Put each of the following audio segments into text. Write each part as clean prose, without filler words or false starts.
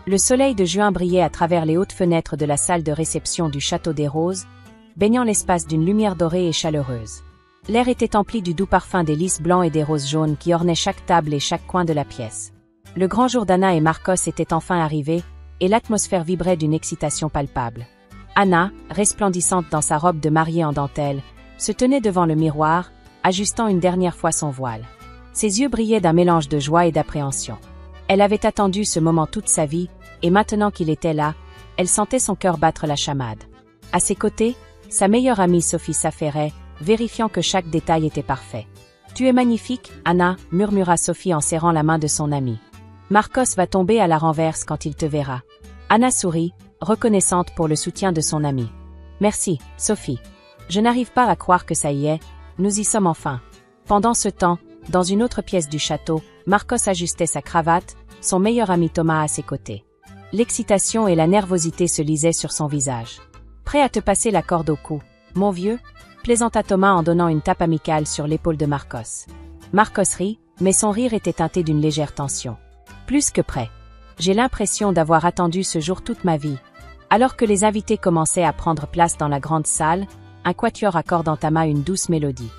Le soleil de juin brillait à travers les hautes fenêtres de la salle de réception du Château des Roses, baignant l'espace d'une lumière dorée et chaleureuse. L'air était empli du doux parfum des lys blancs et des roses jaunes qui ornaient chaque table et chaque coin de la pièce. Le grand jour d'Anna et Marcos était enfin arrivé, et l'atmosphère vibrait d'une excitation palpable. Anna, resplendissante dans sa robe de mariée en dentelle, se tenait devant le miroir, ajustant une dernière fois son voile. Ses yeux brillaient d'un mélange de joie et d'appréhension. Elle avait attendu ce moment toute sa vie, et maintenant qu'il était là, elle sentait son cœur battre la chamade. À ses côtés, sa meilleure amie Sophie s'affairait, vérifiant que chaque détail était parfait. « Tu es magnifique, Anna » murmura Sophie en serrant la main de son amie. « Marcos va tomber à la renverse quand il te verra. » Anna sourit, reconnaissante pour le soutien de son amie. « Merci, Sophie. Je n'arrive pas à croire que ça y est, nous y sommes enfin. » Pendant ce temps, dans une autre pièce du château, Marcos ajustait sa cravate, son meilleur ami Thomas à ses côtés. L'excitation et la nervosité se lisaient sur son visage. « Prêt à te passer la corde au cou, mon vieux ?» plaisanta Thomas en donnant une tape amicale sur l'épaule de Marcos. Marcos rit, mais son rire était teinté d'une légère tension. « Plus que prêt. J'ai l'impression d'avoir attendu ce jour toute ma vie. » Alors que les invités commençaient à prendre place dans la grande salle, un quatuor accorde entama une douce mélodie.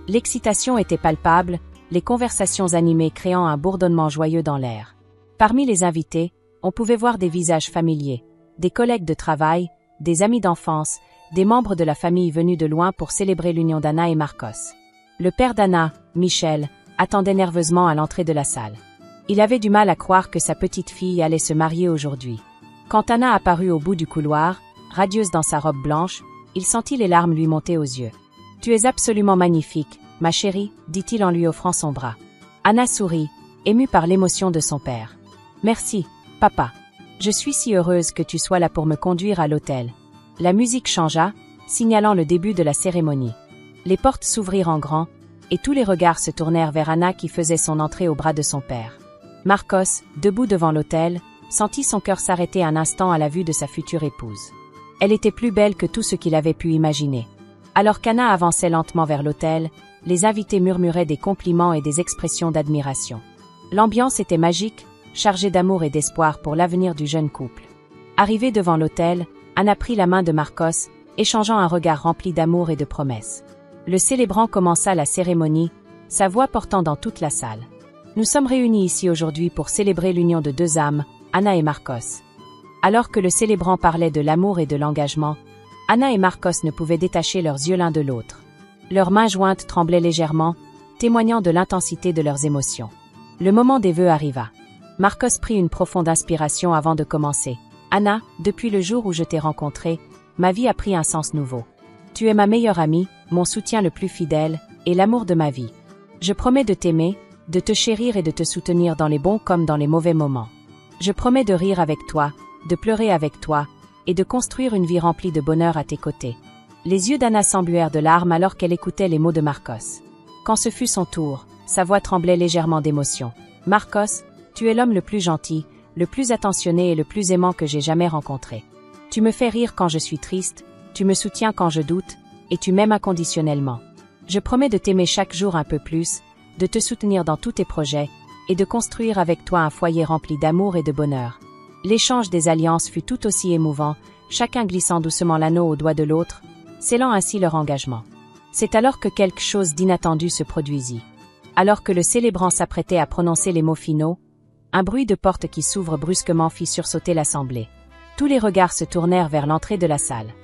L'excitation était palpable, les conversations animées créant un bourdonnement joyeux dans l'air. Parmi les invités, on pouvait voir des visages familiers, des collègues de travail, des amis d'enfance, des membres de la famille venus de loin pour célébrer l'union d'Anna et Marcos. Le père d'Anna, Michel, attendait nerveusement à l'entrée de la salle. Il avait du mal à croire que sa petite fille allait se marier aujourd'hui. Quand Anna apparut au bout du couloir, radieuse dans sa robe blanche, il sentit les larmes lui monter aux yeux. « Tu es absolument magnifique, ma chérie » dit-il en lui offrant son bras. Anna sourit, émue par l'émotion de son père. « Merci, papa. Je suis si heureuse que tu sois là pour me conduire à l'hôtel. » La musique changea, signalant le début de la cérémonie. Les portes s'ouvrirent en grand, et tous les regards se tournèrent vers Anna qui faisait son entrée au bras de son père. Marcos, debout devant l'autel, sentit son cœur s'arrêter un instant à la vue de sa future épouse. Elle était plus belle que tout ce qu'il avait pu imaginer. Alors qu'Anna avançait lentement vers l'autel, les invités murmuraient des compliments et des expressions d'admiration. L'ambiance était magique, chargée d'amour et d'espoir pour l'avenir du jeune couple. Arrivée devant l'autel, Anna prit la main de Marcos, échangeant un regard rempli d'amour et de promesses. Le célébrant commença la cérémonie, sa voix portant dans toute la salle. « Nous sommes réunis ici aujourd'hui pour célébrer l'union de deux âmes, Anna et Marcos. » Alors que le célébrant parlait de l'amour et de l'engagement, Anna et Marcos ne pouvaient détacher leurs yeux l'un de l'autre. Leurs mains jointes tremblaient légèrement, témoignant de l'intensité de leurs émotions. Le moment des vœux arriva. Marcos prit une profonde inspiration avant de commencer. « Anna, depuis le jour où je t'ai rencontrée, ma vie a pris un sens nouveau. Tu es ma meilleure amie, mon soutien le plus fidèle, et l'amour de ma vie. Je promets de t'aimer, de te chérir et de te soutenir dans les bons comme dans les mauvais moments. Je promets de rire avec toi, de pleurer avec toi, et de construire une vie remplie de bonheur à tes côtés. » Les yeux d'Anna s'embuèrent de larmes alors qu'elle écoutait les mots de Marcos. Quand ce fut son tour, sa voix tremblait légèrement d'émotion. « Marcos, tu es l'homme le plus gentil, le plus attentionné et le plus aimant que j'ai jamais rencontré. Tu me fais rire quand je suis triste, tu me soutiens quand je doute, et tu m'aimes inconditionnellement. Je promets de t'aimer chaque jour un peu plus, de te soutenir dans tous tes projets, et de construire avec toi un foyer rempli d'amour et de bonheur. » L'échange des alliances fut tout aussi émouvant, chacun glissant doucement l'anneau au doigt de l'autre, scellant ainsi leur engagement. C'est alors que quelque chose d'inattendu se produisit. Alors que le célébrant s'apprêtait à prononcer les mots finaux, un bruit de porte qui s'ouvre brusquement fit sursauter l'assemblée. Tous les regards se tournèrent vers l'entrée de la salle.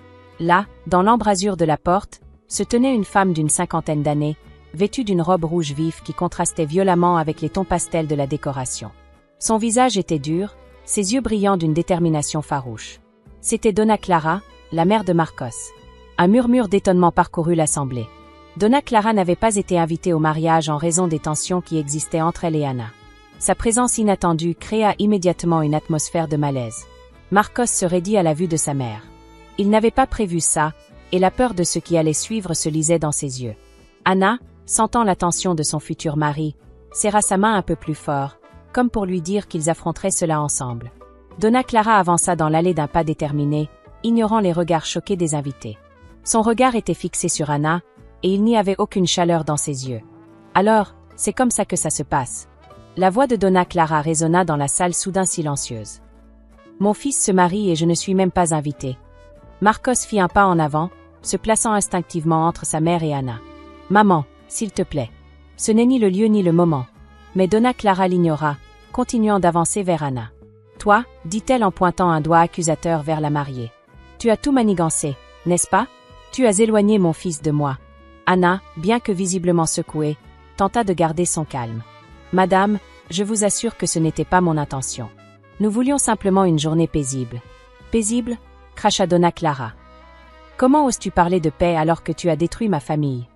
Là, dans l'embrasure de la porte, se tenait une femme d'une cinquantaine d'années, vêtue d'une robe rouge vif qui contrastait violemment avec les tons pastels de la décoration. Son visage était dur, ses yeux brillants d'une détermination farouche. C'était Donna Clara, la mère de Marcos. Un murmure d'étonnement parcourut l'assemblée. Donna Clara n'avait pas été invitée au mariage en raison des tensions qui existaient entre elle et Anna. Sa présence inattendue créa immédiatement une atmosphère de malaise. Marcos se raidit à la vue de sa mère. Il n'avait pas prévu ça, et la peur de ce qui allait suivre se lisait dans ses yeux. Anna, sentant la tension de son futur mari, serra sa main un peu plus fort, comme pour lui dire qu'ils affronteraient cela ensemble. Donna Clara avança dans l'allée d'un pas déterminé, ignorant les regards choqués des invités. Son regard était fixé sur Anna, et il n'y avait aucune chaleur dans ses yeux. Alors, c'est comme ça que ça se passe. La voix de Donna Clara résonna dans la salle soudain silencieuse. Mon fils se marie et je ne suis même pas invité. Marcos fit un pas en avant, se plaçant instinctivement entre sa mère et Anna. Maman, s'il te plaît. Ce n'est ni le lieu ni le moment. Mais Donna Clara l'ignora, continuant d'avancer vers Anna. Toi, dit-elle en pointant un doigt accusateur vers la mariée. Tu as tout manigancé, n'est-ce pas? Tu as éloigné mon fils de moi. Anna, bien que visiblement secouée, tenta de garder son calme. Madame, je vous assure que ce n'était pas mon intention. Nous voulions simplement une journée paisible. Paisible? Cracha Donna Clara. Comment oses-tu parler de paix alors que tu as détruit ma famille?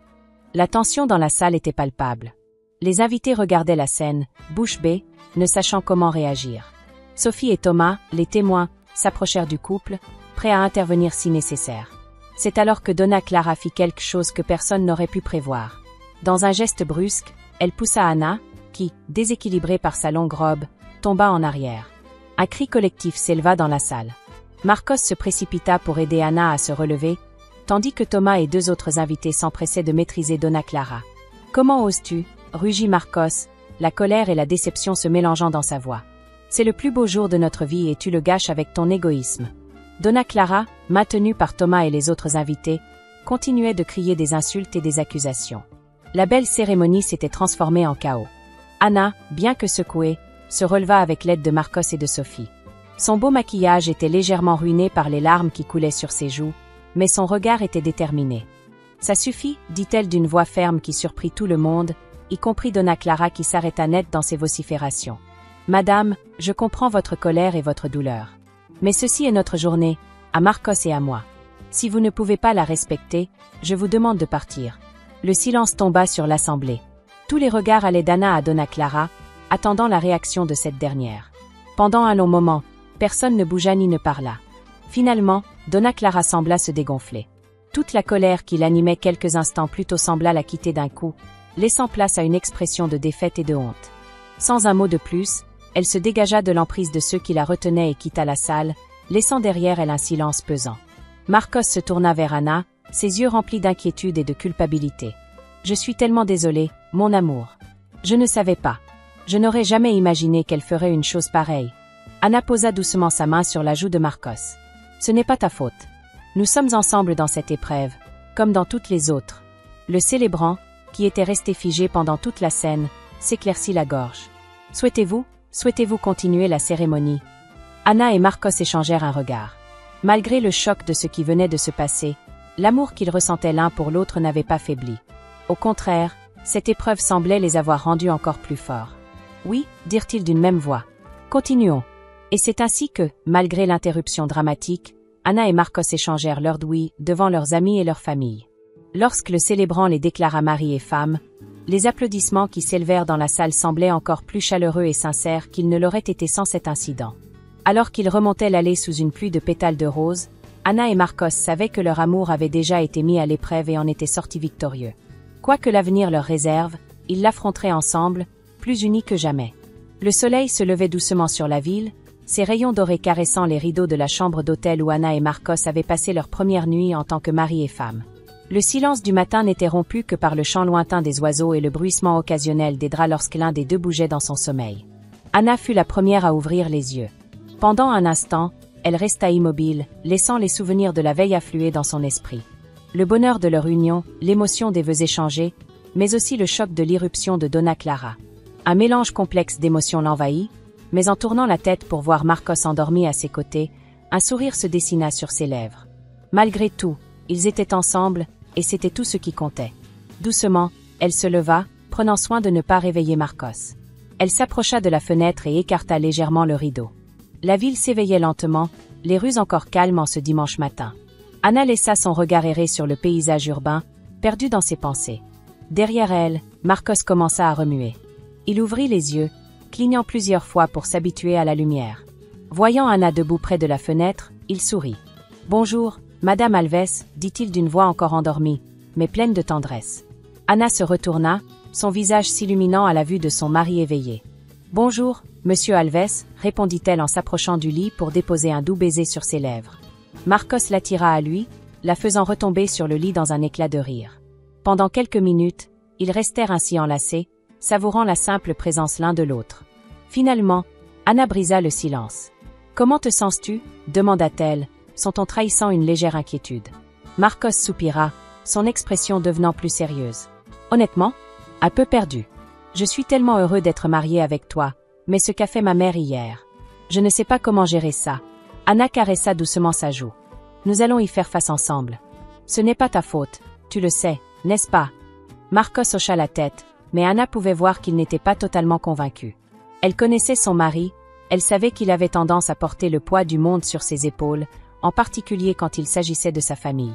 La tension dans la salle était palpable. Les invités regardaient la scène, bouche bée, ne sachant comment réagir. Sophie et Thomas, les témoins, s'approchèrent du couple, prêts à intervenir si nécessaire. C'est alors que Donna Clara fit quelque chose que personne n'aurait pu prévoir. Dans un geste brusque, elle poussa Anna, qui, déséquilibrée par sa longue robe, tomba en arrière. Un cri collectif s'éleva dans la salle. Marcos se précipita pour aider Anna à se relever, tandis que Thomas et deux autres invités s'empressaient de maîtriser Donna Clara. « Comment oses-tu » rugit Marcos, la colère et la déception se mélangeant dans sa voix. « C'est le plus beau jour de notre vie et tu le gâches avec ton égoïsme. » Donna Clara, maintenue par Thomas et les autres invités, continuait de crier des insultes et des accusations. La belle cérémonie s'était transformée en chaos. Anna, bien que secouée, se releva avec l'aide de Marcos et de Sophie. Son beau maquillage était légèrement ruiné par les larmes qui coulaient sur ses joues, mais son regard était déterminé. « Ça suffit » dit-elle d'une voix ferme qui surprit tout le monde, y compris Donna Clara qui s'arrêta net dans ses vociférations. « Madame, je comprends votre colère et votre douleur. Mais ceci est notre journée, à Marcos et à moi. Si vous ne pouvez pas la respecter, je vous demande de partir. » Le silence tomba sur l'assemblée. Tous les regards allaient d'Anna à Donna Clara, attendant la réaction de cette dernière. Pendant un long moment, personne ne bougea ni ne parla. Finalement, Donna Clara sembla se dégonfler. Toute la colère qui l'animait quelques instants plus tôt sembla la quitter d'un coup, laissant place à une expression de défaite et de honte. Sans un mot de plus, elle se dégagea de l'emprise de ceux qui la retenaient et quitta la salle, laissant derrière elle un silence pesant. Marcos se tourna vers Anna, ses yeux remplis d'inquiétude et de culpabilité. « Je suis tellement désolée, mon amour. Je ne savais pas. Je n'aurais jamais imaginé qu'elle ferait une chose pareille. » Anna posa doucement sa main sur la joue de Marcos. « Ce n'est pas ta faute. Nous sommes ensemble dans cette épreuve, comme dans toutes les autres. » Le célébrant, qui était resté figé pendant toute la scène, s'éclaircit la gorge. « Souhaitez-vous continuer la cérémonie ?» Anna et Marcos échangèrent un regard. Malgré le choc de ce qui venait de se passer, l'amour qu'ils ressentaient l'un pour l'autre n'avait pas faibli. Au contraire, cette épreuve semblait les avoir rendus encore plus forts. « Oui » dirent-ils d'une même voix. « Continuons. » Et c'est ainsi que, malgré l'interruption dramatique, Anna et Marcos échangèrent leurs oui devant leurs amis et leurs familles. Lorsque le célébrant les déclara mari et femme, les applaudissements qui s'élevèrent dans la salle semblaient encore plus chaleureux et sincères qu'ils ne l'auraient été sans cet incident. Alors qu'ils remontaient l'allée sous une pluie de pétales de roses, Anna et Marcos savaient que leur amour avait déjà été mis à l'épreuve et en étaient sortis victorieux. Quoi que l'avenir leur réserve, ils l'affronteraient ensemble, plus unis que jamais. Le soleil se levait doucement sur la ville, ses rayons dorés caressant les rideaux de la chambre d'hôtel où Anna et Marcos avaient passé leur première nuit en tant que mari et femme. Le silence du matin n'était rompu que par le chant lointain des oiseaux et le bruissement occasionnel des draps lorsque l'un des deux bougeait dans son sommeil. Anna fut la première à ouvrir les yeux. Pendant un instant, elle resta immobile, laissant les souvenirs de la veille affluer dans son esprit. Le bonheur de leur union, l'émotion des vœux échangés, mais aussi le choc de l'irruption de Donna Clara. Un mélange complexe d'émotions l'envahit, mais en tournant la tête pour voir Marcos endormi à ses côtés, un sourire se dessina sur ses lèvres. Malgré tout, ils étaient ensemble, et c'était tout ce qui comptait. Doucement, elle se leva, prenant soin de ne pas réveiller Marcos. Elle s'approcha de la fenêtre et écarta légèrement le rideau. La ville s'éveillait lentement, les rues encore calmes en ce dimanche matin. Anna laissa son regard errer sur le paysage urbain, perdu dans ses pensées. Derrière elle, Marcos commença à remuer. Il ouvrit les yeux, clignant plusieurs fois pour s'habituer à la lumière. Voyant Anna debout près de la fenêtre, il sourit. « Bonjour, Madame Alves » dit-il d'une voix encore endormie, mais pleine de tendresse. Anna se retourna, son visage s'illuminant à la vue de son mari éveillé. « Bonjour, Monsieur Alves » répondit-elle en s'approchant du lit pour déposer un doux baiser sur ses lèvres. Marcos l'attira à lui, la faisant retomber sur le lit dans un éclat de rire. Pendant quelques minutes, ils restèrent ainsi enlacés, savourant la simple présence l'un de l'autre. Finalement, Anna brisa le silence. « Comment te sens-tu? Demanda-t-elle, son ton trahissant une légère inquiétude. Marcos soupira, son expression devenant plus sérieuse. Honnêtement, un peu perdu. Je suis tellement heureux d'être marié avec toi, mais ce qu'a fait ma mère hier. Je ne sais pas comment gérer ça. Anna caressa doucement sa joue. Nous allons y faire face ensemble. Ce n'est pas ta faute, tu le sais, n'est-ce pas? Marcos hocha la tête, mais Anna pouvait voir qu'il n'était pas totalement convaincu. Elle connaissait son mari, elle savait qu'il avait tendance à porter le poids du monde sur ses épaules, en particulier quand il s'agissait de sa famille.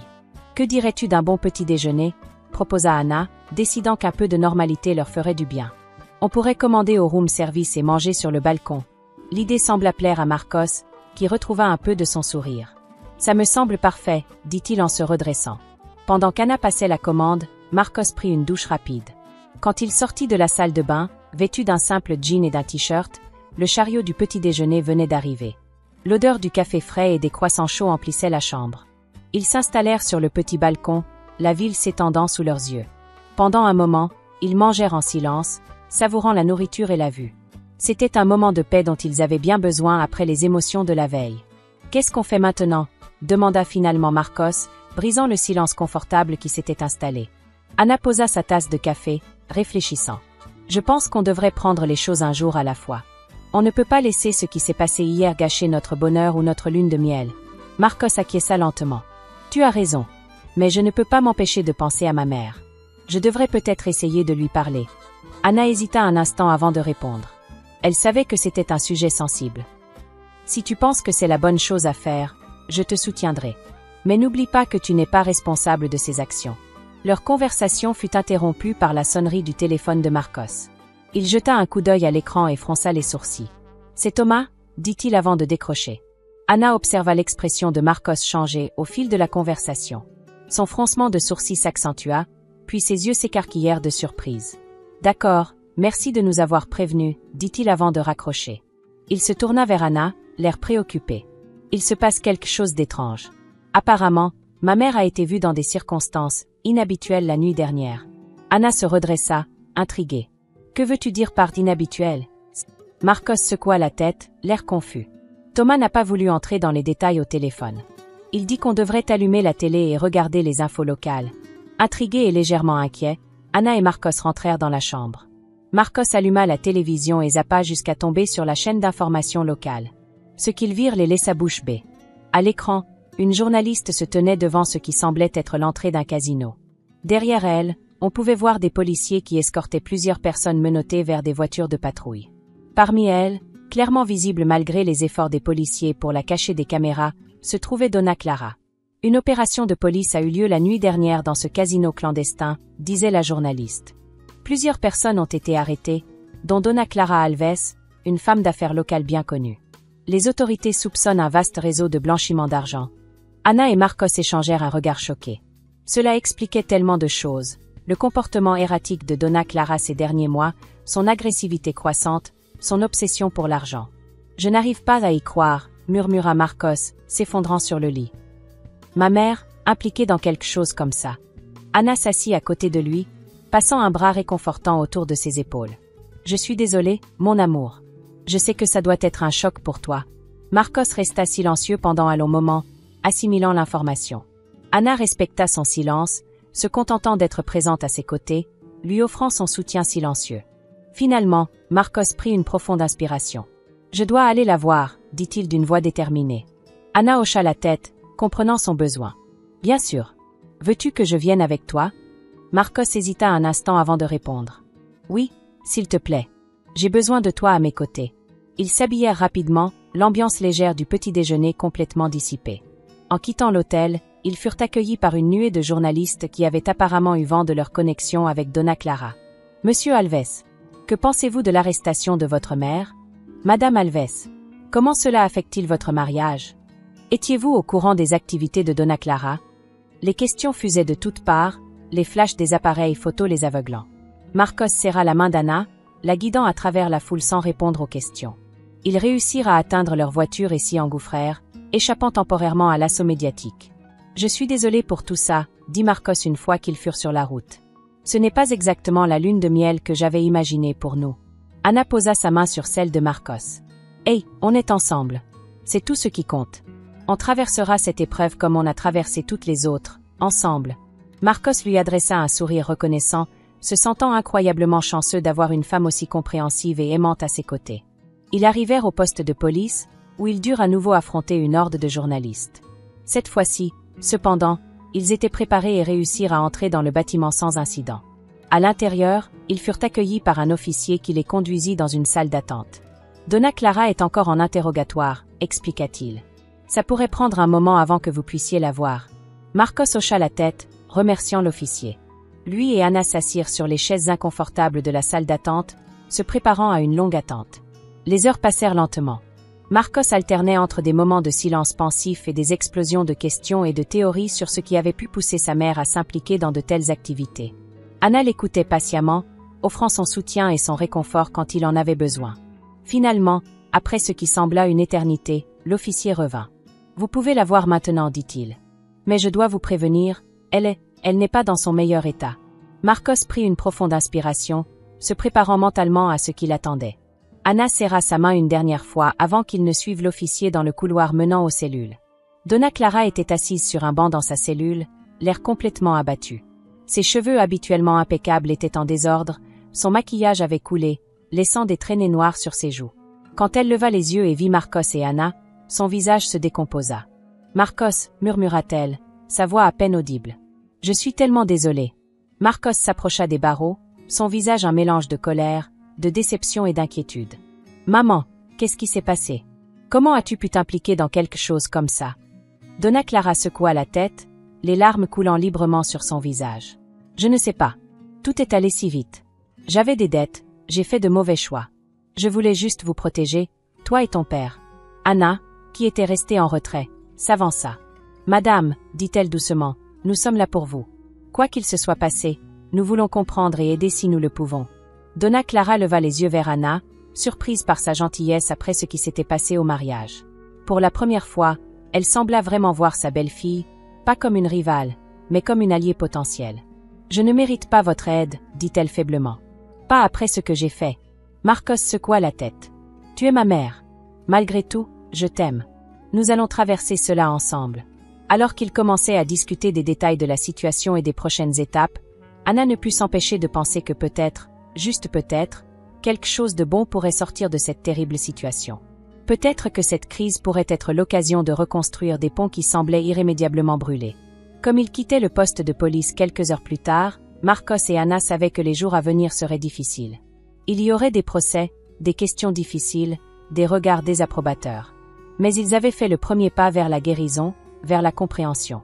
Que dirais-tu d'un bon petit déjeuner? Proposa Anna, décidant qu'un peu de normalité leur ferait du bien. On pourrait commander au room service et manger sur le balcon. L'idée sembla plaire à Marcos, qui retrouva un peu de son sourire. Ça me semble parfait, dit-il en se redressant. Pendant qu'Anna passait la commande, Marcos prit une douche rapide. Quand il sortit de la salle de bain, vêtu d'un simple jean et d'un t-shirt, le chariot du petit déjeuner venait d'arriver. L'odeur du café frais et des croissants chauds emplissait la chambre. Ils s'installèrent sur le petit balcon, la ville s'étendant sous leurs yeux. Pendant un moment, ils mangèrent en silence, savourant la nourriture et la vue. C'était un moment de paix dont ils avaient bien besoin après les émotions de la veille. « Qu'est-ce qu'on fait maintenant ?» demanda finalement Marcos, brisant le silence confortable qui s'était installé. Anna posa sa tasse de café, réfléchissant. « Je pense qu'on devrait prendre les choses un jour à la fois. On ne peut pas laisser ce qui s'est passé hier gâcher notre bonheur ou notre lune de miel. » Marcos acquiesça lentement. « Tu as raison. Mais je ne peux pas m'empêcher de penser à ma mère. Je devrais peut-être essayer de lui parler. » Anna hésita un instant avant de répondre. Elle savait que c'était un sujet sensible. « Si tu penses que c'est la bonne chose à faire, je te soutiendrai. Mais n'oublie pas que tu n'es pas responsable de ces actions. » Leur conversation fut interrompue par la sonnerie du téléphone de Marcos. Il jeta un coup d'œil à l'écran et fronça les sourcils. « C'est Thomas ?» dit-il avant de décrocher. Anna observa l'expression de Marcos changer au fil de la conversation. Son froncement de sourcils s'accentua, puis ses yeux s'écarquillèrent de surprise. « D'accord, merci de nous avoir prévenus, » dit-il avant de raccrocher. Il se tourna vers Anna, l'air préoccupé. « Il se passe quelque chose d'étrange. Apparemment, ma mère a été vue dans des circonstances inhabituelles la nuit dernière. » Anna se redressa, intriguée. « Que veux-tu dire par d'inhabituel ?» Marcos secoua la tête, l'air confus. Thomas n'a pas voulu entrer dans les détails au téléphone. Il dit qu'on devrait allumer la télé et regarder les infos locales. Intrigués et légèrement inquiets, Anna et Marcos rentrèrent dans la chambre. Marcos alluma la télévision et zappa jusqu'à tomber sur la chaîne d'information locale. Ce qu'ils virent les laissa bouche bée. À l'écran, une journaliste se tenait devant ce qui semblait être l'entrée d'un casino. Derrière elle, on pouvait voir des policiers qui escortaient plusieurs personnes menottées vers des voitures de patrouille. Parmi elles, clairement visible malgré les efforts des policiers pour la cacher des caméras, se trouvait Donna Clara. Une opération de police a eu lieu la nuit dernière dans ce casino clandestin, disait la journaliste. Plusieurs personnes ont été arrêtées, dont Donna Clara Alves, une femme d'affaires locale bien connue. Les autorités soupçonnent un vaste réseau de blanchiment d'argent. Anna et Marcos échangèrent un regard choqué. Cela expliquait tellement de choses. Le comportement erratique de Donna Clara ces derniers mois, son agressivité croissante, son obsession pour l'argent. « Je n'arrive pas à y croire », murmura Marcos, s'effondrant sur le lit. « Ma mère, impliquée dans quelque chose comme ça. » Anna s'assit à côté de lui, passant un bras réconfortant autour de ses épaules. « Je suis désolée, mon amour. Je sais que ça doit être un choc pour toi. » Marcos resta silencieux pendant un long moment, assimilant l'information. Anna respecta son silence, se contentant d'être présente à ses côtés, lui offrant son soutien silencieux. Finalement, Marcos prit une profonde inspiration. « Je dois aller la voir, » dit-il d'une voix déterminée. Anna hocha la tête, comprenant son besoin. « Bien sûr. Veux-tu que je vienne avec toi ?» Marcos hésita un instant avant de répondre. « Oui, s'il te plaît. J'ai besoin de toi à mes côtés. » Ils s'habillèrent rapidement, l'ambiance légère du petit déjeuner complètement dissipée. En quittant l'hôtel, ils furent accueillis par une nuée de journalistes qui avaient apparemment eu vent de leur connexion avec Donna Clara. « Monsieur Alves, que pensez-vous de l'arrestation de votre mère ? Madame Alves, comment cela affecte-t-il votre mariage ? Étiez-vous au courant des activités de Donna Clara ?» Les questions fusaient de toutes parts, les flashs des appareils photos les aveuglant. Marcos serra la main d'Anna, la guidant à travers la foule sans répondre aux questions. Ils réussirent à atteindre leur voiture et s'y engouffrèrent, échappant temporairement à l'assaut médiatique. « Je suis désolé pour tout ça, » dit Marcos une fois qu'ils furent sur la route. « Ce n'est pas exactement la lune de miel que j'avais imaginée pour nous. » Anna posa sa main sur celle de Marcos. « Hey, on est ensemble. C'est tout ce qui compte. On traversera cette épreuve comme on a traversé toutes les autres, ensemble. Marcos lui adressa un sourire reconnaissant, se sentant incroyablement chanceux d'avoir une femme aussi compréhensive et aimante à ses côtés. Ils arrivèrent au poste de police, où ils durent à nouveau affronter une horde de journalistes. Cette fois-ci, cependant, ils étaient préparés et réussirent à entrer dans le bâtiment sans incident. À l'intérieur, ils furent accueillis par un officier qui les conduisit dans une salle d'attente. « Donna Clara est encore en interrogatoire », expliqua-t-il. « Ça pourrait prendre un moment avant que vous puissiez la voir. » Marcos hocha la tête, remerciant l'officier. Lui et Anna s'assirent sur les chaises inconfortables de la salle d'attente, se préparant à une longue attente. Les heures passèrent lentement. Marcos alternait entre des moments de silence pensif et des explosions de questions et de théories sur ce qui avait pu pousser sa mère à s'impliquer dans de telles activités. Anna l'écoutait patiemment, offrant son soutien et son réconfort quand il en avait besoin. Finalement, après ce qui sembla une éternité, l'officier revint. « Vous pouvez la voir maintenant, dit-il. Mais je dois vous prévenir, elle n'est pas dans son meilleur état. » Marcos prit une profonde inspiration, se préparant mentalement à ce qui l'attendait. Anna serra sa main une dernière fois avant qu'il ne suive l'officier dans le couloir menant aux cellules. Donna Clara était assise sur un banc dans sa cellule, l'air complètement abattu. Ses cheveux habituellement impeccables étaient en désordre, son maquillage avait coulé, laissant des traînées noires sur ses joues. Quand elle leva les yeux et vit Marcos et Anna, son visage se décomposa. « Marcos, murmura-t-elle, sa voix à peine audible. « Je suis tellement désolée. » Marcos s'approcha des barreaux, son visage un mélange de colère, de déception et d'inquiétude. « Maman, qu'est-ce qui s'est passé? Comment as-tu pu t'impliquer dans quelque chose comme ça ?» Donna Clara secoua la tête, les larmes coulant librement sur son visage. « Je ne sais pas. Tout est allé si vite. J'avais des dettes, j'ai fait de mauvais choix. Je voulais juste vous protéger, toi et ton père. » Anna, qui était restée en retrait, s'avança. « Madame, dit-elle doucement, nous sommes là pour vous. Quoi qu'il se soit passé, nous voulons comprendre et aider si nous le pouvons. » Donna Clara leva les yeux vers Anna, surprise par sa gentillesse après ce qui s'était passé au mariage. Pour la première fois, elle sembla vraiment voir sa belle-fille, pas comme une rivale, mais comme une alliée potentielle. « Je ne mérite pas votre aide, dit-elle faiblement. Pas après ce que j'ai fait. » Marcos secoua la tête. « Tu es ma mère. Malgré tout, je t'aime. Nous allons traverser cela ensemble. » Alors qu'ils commençaient à discuter des détails de la situation et des prochaines étapes, Anna ne put s'empêcher de penser que peut-être, juste peut-être, quelque chose de bon pourrait sortir de cette terrible situation. Peut-être que cette crise pourrait être l'occasion de reconstruire des ponts qui semblaient irrémédiablement brûlés. Comme ils quittaient le poste de police quelques heures plus tard, Marcos et Anna savaient que les jours à venir seraient difficiles. Il y aurait des procès, des questions difficiles, des regards désapprobateurs. Mais ils avaient fait le premier pas vers la guérison, vers la compréhension.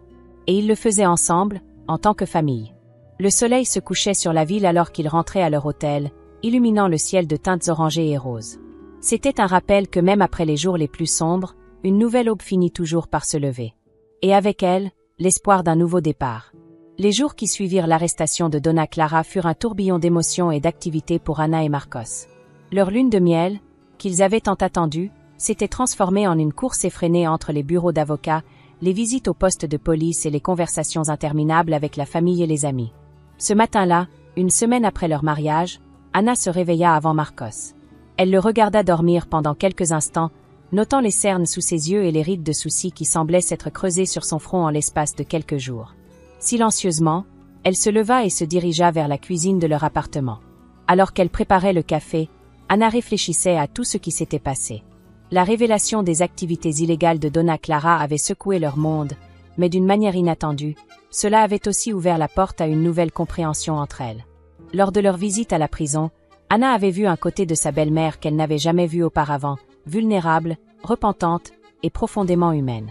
Et ils le faisaient ensemble, en tant que famille. Le soleil se couchait sur la ville alors qu'ils rentraient à leur hôtel, illuminant le ciel de teintes orangées et roses. C'était un rappel que même après les jours les plus sombres, une nouvelle aube finit toujours par se lever. Et avec elle, l'espoir d'un nouveau départ. Les jours qui suivirent l'arrestation de Donna Clara furent un tourbillon d'émotions et d'activités pour Anna et Marcos. Leur lune de miel, qu'ils avaient tant attendue, s'était transformée en une course effrénée entre les bureaux d'avocats, les visites au poste de police et les conversations interminables avec la famille et les amis. Ce matin-là, une semaine après leur mariage, Anna se réveilla avant Marcos. Elle le regarda dormir pendant quelques instants, notant les cernes sous ses yeux et les rides de soucis qui semblaient s'être creusées sur son front en l'espace de quelques jours. Silencieusement, elle se leva et se dirigea vers la cuisine de leur appartement. Alors qu'elle préparait le café, Anna réfléchissait à tout ce qui s'était passé. La révélation des activités illégales de Donna Clara avait secoué leur monde, mais d'une manière inattendue, cela avait aussi ouvert la porte à une nouvelle compréhension entre elles. Lors de leur visite à la prison, Anna avait vu un côté de sa belle-mère qu'elle n'avait jamais vu auparavant, vulnérable, repentante et profondément humaine.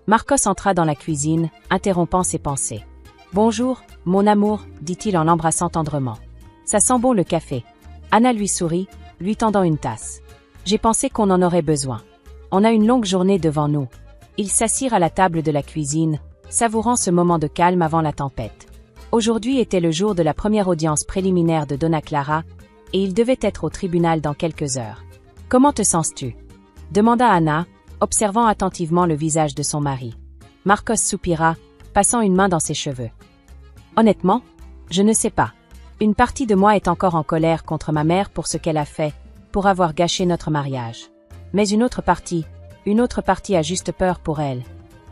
Marcos entra dans la cuisine, interrompant ses pensées. « Bonjour, mon amour, dit-il en l'embrassant tendrement. Ça sent bon le café. » Anna lui sourit, lui tendant une tasse. « J'ai pensé qu'on en aurait besoin. On a une longue journée devant nous. » Ils s'assirent à la table de la cuisine, savourant ce moment de calme avant la tempête. Aujourd'hui était le jour de la première audience préliminaire de Donna Clara, et il devait être au tribunal dans quelques heures. « Comment te sens-tu » demanda Anna, observant attentivement le visage de son mari. Marcos soupira, passant une main dans ses cheveux. « Honnêtement, je ne sais pas. Une partie de moi est encore en colère contre ma mère pour ce qu'elle a fait, pour avoir gâché notre mariage. Mais une autre partie, une autre partie a juste peur pour elle.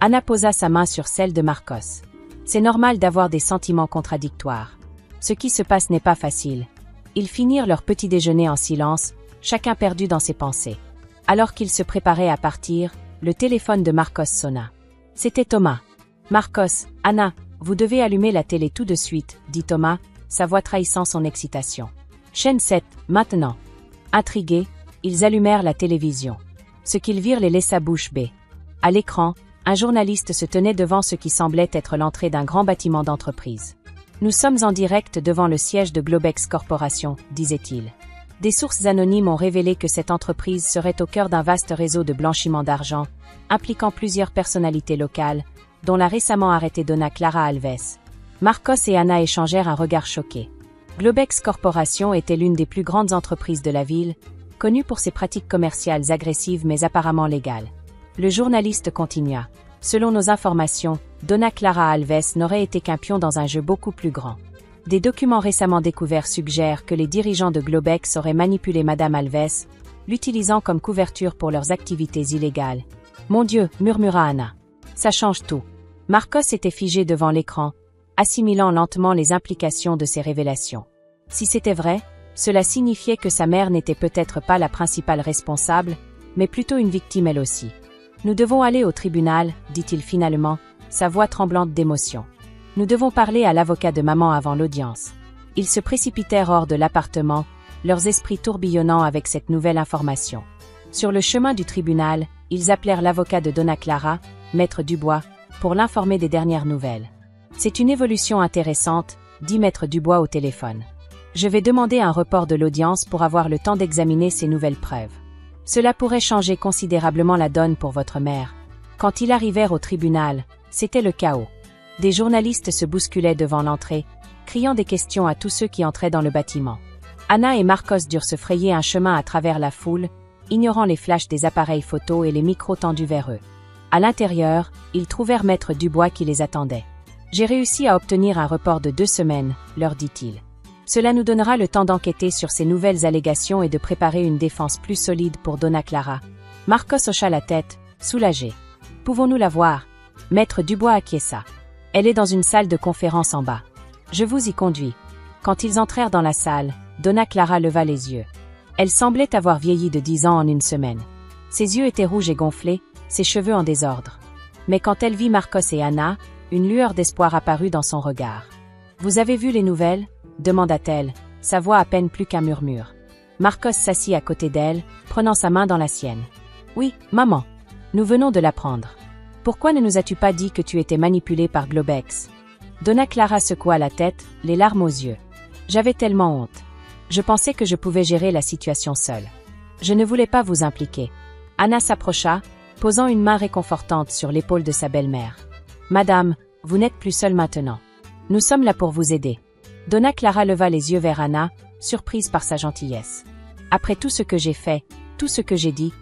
Anna posa sa main sur celle de Marcos. C'est normal d'avoir des sentiments contradictoires. Ce qui se passe n'est pas facile. Ils finirent leur petit déjeuner en silence, chacun perdu dans ses pensées. Alors qu'ils se préparaient à partir, le téléphone de Marcos sonna. C'était Thomas. Marcos, Anna, vous devez allumer la télé tout de suite, dit Thomas, sa voix trahissant son excitation. Chaîne 7, maintenant. Intrigués, ils allumèrent la télévision. Ce qu'ils virent les laissa bouche bée. À l'écran, un journaliste se tenait devant ce qui semblait être l'entrée d'un grand bâtiment d'entreprise. Nous sommes en direct devant le siège de Globex Corporation, disait-il. Des sources anonymes ont révélé que cette entreprise serait au cœur d'un vaste réseau de blanchiment d'argent, impliquant plusieurs personnalités locales, dont la récemment arrêtée Donna Clara Alves. Marcos et Anna échangèrent un regard choqué. Globex Corporation était l'une des plus grandes entreprises de la ville, connue pour ses pratiques commerciales agressives mais apparemment légales. Le journaliste continua. Selon nos informations, Donna Clara Alves n'aurait été qu'un pion dans un jeu beaucoup plus grand. Des documents récemment découverts suggèrent que les dirigeants de Globex auraient manipulé Madame Alves, l'utilisant comme couverture pour leurs activités illégales. Mon Dieu, murmura Anna. Ça change tout. Marcos était figé devant l'écran, assimilant lentement les implications de ces révélations. Si c'était vrai, cela signifiait que sa mère n'était peut-être pas la principale responsable, mais plutôt une victime elle aussi. Nous devons aller au tribunal, dit-il finalement, sa voix tremblante d'émotion. Nous devons parler à l'avocat de maman avant l'audience. Ils se précipitèrent hors de l'appartement, leurs esprits tourbillonnant avec cette nouvelle information. Sur le chemin du tribunal, ils appelèrent l'avocat de Donna Clara, Maître Dubois, pour l'informer des dernières nouvelles. C'est une évolution intéressante, dit Maître Dubois au téléphone. Je vais demander un report de l'audience pour avoir le temps d'examiner ces nouvelles preuves. Cela pourrait changer considérablement la donne pour votre mère. Quand ils arrivèrent au tribunal, c'était le chaos. Des journalistes se bousculaient devant l'entrée, criant des questions à tous ceux qui entraient dans le bâtiment. Anna et Marcos durent se frayer un chemin à travers la foule, ignorant les flashs des appareils photo et les micros tendus vers eux. À l'intérieur, ils trouvèrent Maître Dubois qui les attendait. « J'ai réussi à obtenir un report de 2 semaines, leur dit-il. Cela nous donnera le temps d'enquêter sur ces nouvelles allégations et de préparer une défense plus solide pour Donna Clara. » Marcos hocha la tête, soulagé. « Pouvons-nous la voir ?» Maître Dubois acquiesça. « Elle est dans une salle de conférence en bas. Je vous y conduis. » Quand ils entrèrent dans la salle, Donna Clara leva les yeux. Elle semblait avoir vieilli de 10 ans en une semaine. Ses yeux étaient rouges et gonflés, ses cheveux en désordre. Mais quand elle vit Marcos et Anna, une lueur d'espoir apparut dans son regard. « Vous avez vu les nouvelles ?» demanda-t-elle, sa voix à peine plus qu'un murmure. Marcos s'assit à côté d'elle, prenant sa main dans la sienne. « Oui, maman. Nous venons de l'apprendre. Pourquoi ne nous as-tu pas dit que tu étais manipulée par Globex ?» Donna Clara secoua la tête, les larmes aux yeux. « J'avais tellement honte. Je pensais que je pouvais gérer la situation seule. Je ne voulais pas vous impliquer. » Anna s'approcha, posant une main réconfortante sur l'épaule de sa belle-mère. « Madame, vous n'êtes plus seule maintenant. Nous sommes là pour vous aider. » Donna Clara leva les yeux vers Anna, surprise par sa gentillesse. « Après tout ce que j'ai fait, tout ce que j'ai dit,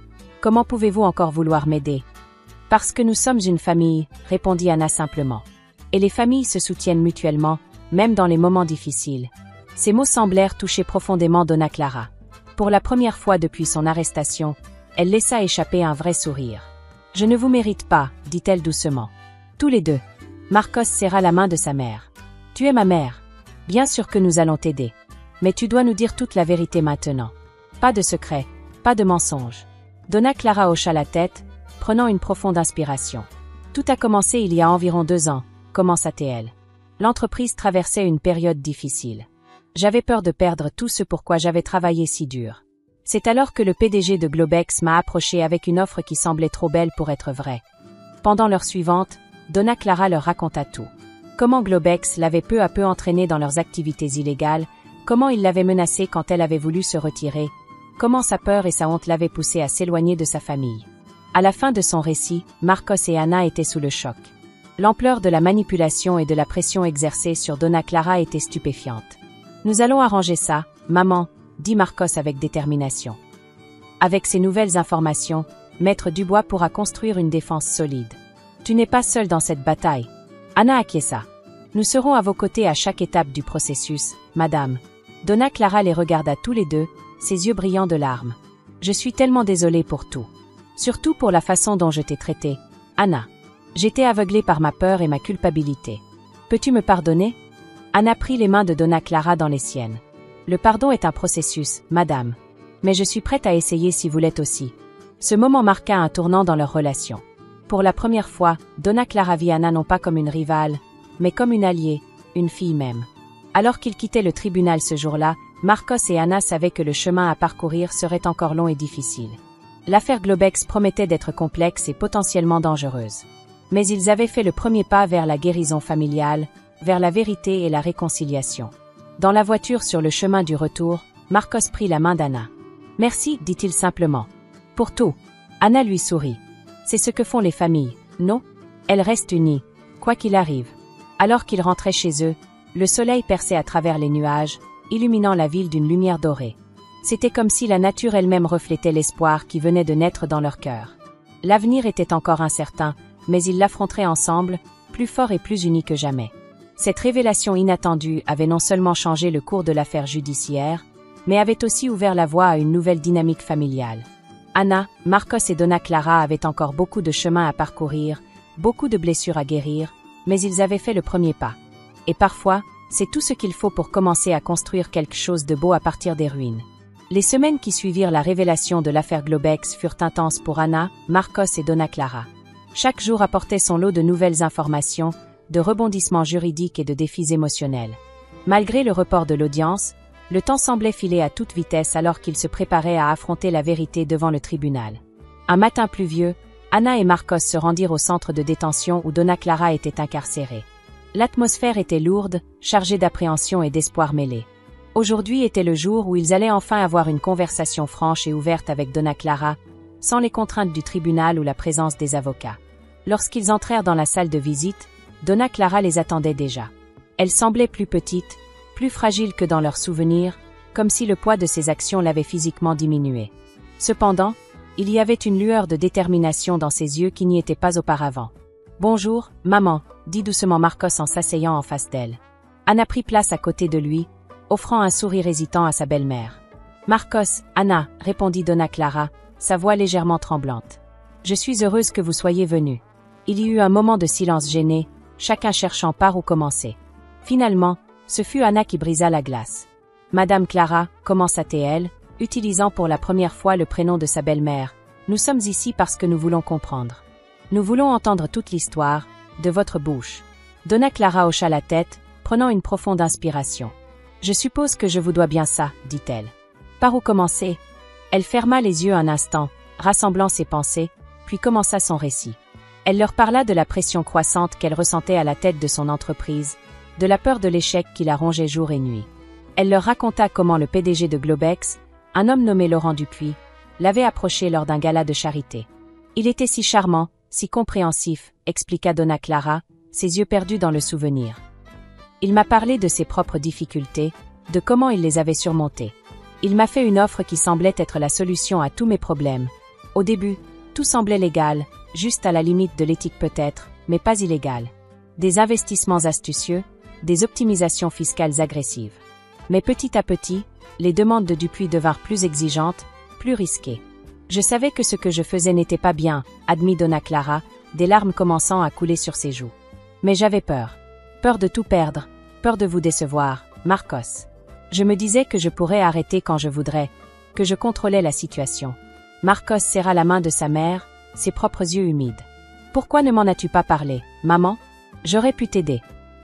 comment pouvez-vous encore vouloir m'aider ?»« Parce que nous sommes une famille, » répondit Anna simplement. « Et les familles se soutiennent mutuellement, même dans les moments difficiles. » Ces mots semblèrent toucher profondément Donna Clara. Pour la première fois depuis son arrestation, elle laissa échapper un vrai sourire. « Je ne vous mérite pas, » dit-elle doucement. Tous les deux. Marcos serra la main de sa mère. « Tu es ma mère. Bien sûr que nous allons t'aider. Mais tu dois nous dire toute la vérité maintenant. Pas de secret, pas de mensonge. » Donna Clara hocha la tête, prenant une profonde inspiration. « Tout a commencé il y a environ 2 ans, » commença-t-elle. L'entreprise traversait une période difficile. J'avais peur de perdre tout ce pourquoi j'avais travaillé si dur. C'est alors que le PDG de Globex m'a approché avec une offre qui semblait trop belle pour être vraie. Pendant l'heure suivante, Donna Clara leur raconta tout. Comment Globex l'avait peu à peu entraînée dans leurs activités illégales, comment il l'avait menacée quand elle avait voulu se retirer, comment sa peur et sa honte l'avaient poussée à s'éloigner de sa famille. À la fin de son récit, Marcos et Anna étaient sous le choc. L'ampleur de la manipulation et de la pression exercée sur Donna Clara était stupéfiante. « Nous allons arranger ça, maman », dit Marcos avec détermination. Avec ces nouvelles informations, Maître Dubois pourra construire une défense solide. Tu n'es pas seule dans cette bataille. Anna acquiesça. Nous serons à vos côtés à chaque étape du processus, madame. Donna Clara les regarda tous les deux, ses yeux brillants de larmes. Je suis tellement désolée pour tout. Surtout pour la façon dont je t'ai traitée, Anna. J'étais aveuglée par ma peur et ma culpabilité. Peux-tu me pardonner? Anna prit les mains de Donna Clara dans les siennes. Le pardon est un processus, madame. Mais je suis prête à essayer si vous l'êtes aussi. Ce moment marqua un tournant dans leur relation. Pour la première fois, Donna Clara vit Anna non pas comme une rivale, mais comme une alliée, une fille même. Alors qu'ils quittaient le tribunal ce jour-là, Marcos et Anna savaient que le chemin à parcourir serait encore long et difficile. L'affaire Globex promettait d'être complexe et potentiellement dangereuse. Mais ils avaient fait le premier pas vers la guérison familiale, vers la vérité et la réconciliation. Dans la voiture sur le chemin du retour, Marcos prit la main d'Anna. « Merci, dit-il simplement. Pour tout. » Anna lui sourit. C'est ce que font les familles, non? Elles restent unies, quoi qu'il arrive. Alors qu'ils rentraient chez eux, le soleil perçait à travers les nuages, illuminant la ville d'une lumière dorée. C'était comme si la nature elle-même reflétait l'espoir qui venait de naître dans leur cœur. L'avenir était encore incertain, mais ils l'affronteraient ensemble, plus forts et plus unis que jamais. Cette révélation inattendue avait non seulement changé le cours de l'affaire judiciaire, mais avait aussi ouvert la voie à une nouvelle dynamique familiale. Anna, Marcos et Donna Clara avaient encore beaucoup de chemin à parcourir, beaucoup de blessures à guérir, mais ils avaient fait le premier pas. Et parfois, c'est tout ce qu'il faut pour commencer à construire quelque chose de beau à partir des ruines. Les semaines qui suivirent la révélation de l'affaire Globex furent intenses pour Anna, Marcos et Donna Clara. Chaque jour apportait son lot de nouvelles informations, de rebondissements juridiques et de défis émotionnels. Malgré le report de l'audience, le temps semblait filer à toute vitesse alors qu'ils se préparaient à affronter la vérité devant le tribunal. Un matin pluvieux, Anna et Marcos se rendirent au centre de détention où Donna Clara était incarcérée. L'atmosphère était lourde, chargée d'appréhension et d'espoir mêlés. Aujourd'hui était le jour où ils allaient enfin avoir une conversation franche et ouverte avec Donna Clara, sans les contraintes du tribunal ou la présence des avocats. Lorsqu'ils entrèrent dans la salle de visite, Donna Clara les attendait déjà. Elle semblait plus petite, plus fragile que dans leurs souvenirs, comme si le poids de ses actions l'avait physiquement diminuée. Cependant, il y avait une lueur de détermination dans ses yeux qui n'y était pas auparavant. « Bonjour, maman », dit doucement Marcos en s'asseyant en face d'elle. Anna prit place à côté de lui, offrant un sourire hésitant à sa belle-mère. « Marcos, Anna », répondit Donna Clara, sa voix légèrement tremblante. « Je suis heureuse que vous soyez venus. » Il y eut un moment de silence gêné, chacun cherchant par où commencer. Finalement, ce fut Anna qui brisa la glace. « Madame Clara », commença-t-elle, utilisant pour la première fois le prénom de sa belle-mère, « nous sommes ici parce que nous voulons comprendre. Nous voulons entendre toute l'histoire, de votre bouche. » Donna Clara hocha la tête, prenant une profonde inspiration. « Je suppose que je vous dois bien ça, dit-elle. Par où commencer? » Elle ferma les yeux un instant, rassemblant ses pensées, puis commença son récit. Elle leur parla de la pression croissante qu'elle ressentait à la tête de son entreprise, de la peur de l'échec qui la rongeait jour et nuit. Elle leur raconta comment le PDG de Globex, un homme nommé Laurent Dupuis, l'avait approché lors d'un gala de charité. Il était si charmant, si compréhensif, expliqua Donna Clara, ses yeux perdus dans le souvenir. Il m'a parlé de ses propres difficultés, de comment il les avait surmontées. Il m'a fait une offre qui semblait être la solution à tous mes problèmes. Au début, tout semblait légal, juste à la limite de l'éthique peut-être, mais pas illégal. Des investissements astucieux, des optimisations fiscales agressives. Mais petit à petit, les demandes de Dupuis devinrent plus exigeantes, plus risquées. Je savais que ce que je faisais n'était pas bien, admit Donna Clara, des larmes commençant à couler sur ses joues. Mais j'avais peur. Peur de tout perdre, peur de vous décevoir, Marcos. Je me disais que je pourrais arrêter quand je voudrais, que je contrôlais la situation. Marcos serra la main de sa mère, ses propres yeux humides. « Pourquoi ne m'en as-tu pas parlé, maman? J'aurais pu t'aider. »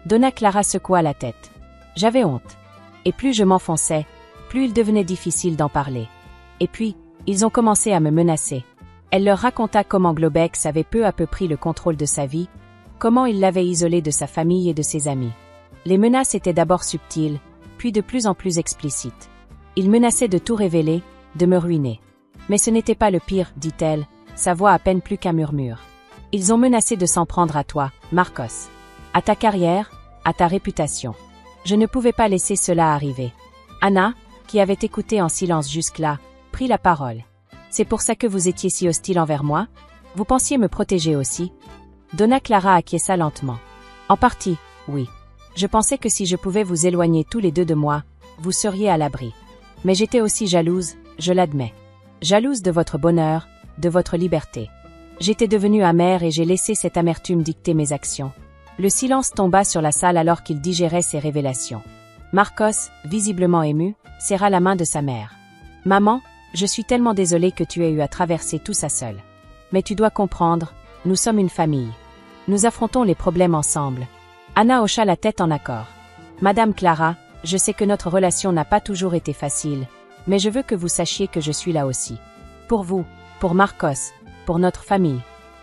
Donna Clara secoua la tête. J'avais honte. Et plus je m'enfonçais, plus il devenait difficile d'en parler. Et puis, ils ont commencé à me menacer. Elle leur raconta comment Globex avait peu à peu pris le contrôle de sa vie, comment il l'avait isolé de sa famille et de ses amis. Les menaces étaient d'abord subtiles, puis de plus en plus explicites. Ils menaçaient de tout révéler, de me ruiner. Mais ce n'était pas le pire, dit-elle, sa voix à peine plus qu'un murmure. Ils ont menacé de s'en prendre à toi, Marcos. À ta carrière, à ta réputation. Je ne pouvais pas laisser cela arriver. Anna, qui avait écouté en silence jusque-là, prit la parole. C'est pour ça que vous étiez si hostile envers moi? Vous pensiez me protéger aussi? Donna Clara acquiesça lentement. En partie, oui. Je pensais que si je pouvais vous éloigner tous les deux de moi, vous seriez à l'abri. Mais j'étais aussi jalouse, je l'admets. Jalouse de votre bonheur, de votre liberté. J'étais devenue amère et j'ai laissé cette amertume dicter mes actions. Le silence tomba sur la salle alors qu'il digérait ces révélations. Marcos, visiblement ému, serra la main de sa mère. « Maman, je suis tellement désolée que tu aies eu à traverser tout ça seule. Mais tu dois comprendre, nous sommes une famille. Nous affrontons les problèmes ensemble. » Anna hocha la tête en accord. « Madame Clara, je sais que notre relation n'a pas toujours été facile, mais je veux que vous sachiez que je suis là aussi. Pour vous, pour Marcos, pour notre famille. »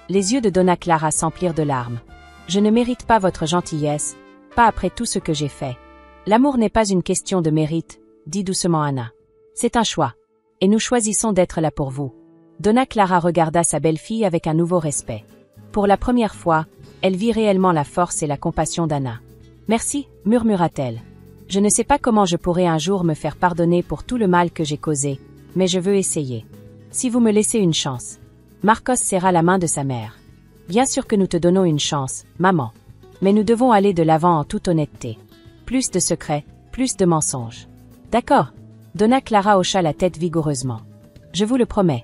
Les yeux de Donna Clara s'emplirent de larmes. « Je ne mérite pas votre gentillesse, pas après tout ce que j'ai fait. L'amour n'est pas une question de mérite, » dit doucement Anna. « C'est un choix. Et nous choisissons d'être là pour vous. » Donna Clara regarda sa belle-fille avec un nouveau respect. Pour la première fois, elle vit réellement la force et la compassion d'Anna. « Merci, » murmura-t-elle. « Je ne sais pas comment je pourrai un jour me faire pardonner pour tout le mal que j'ai causé, mais je veux essayer. Si vous me laissez une chance. » Marcos serra la main de sa mère. « Bien sûr que nous te donnons une chance, maman. Mais nous devons aller de l'avant en toute honnêteté. Plus de secrets, plus de mensonges. »« D'accord. » Donna Clara hocha la tête vigoureusement. « Je vous le promets.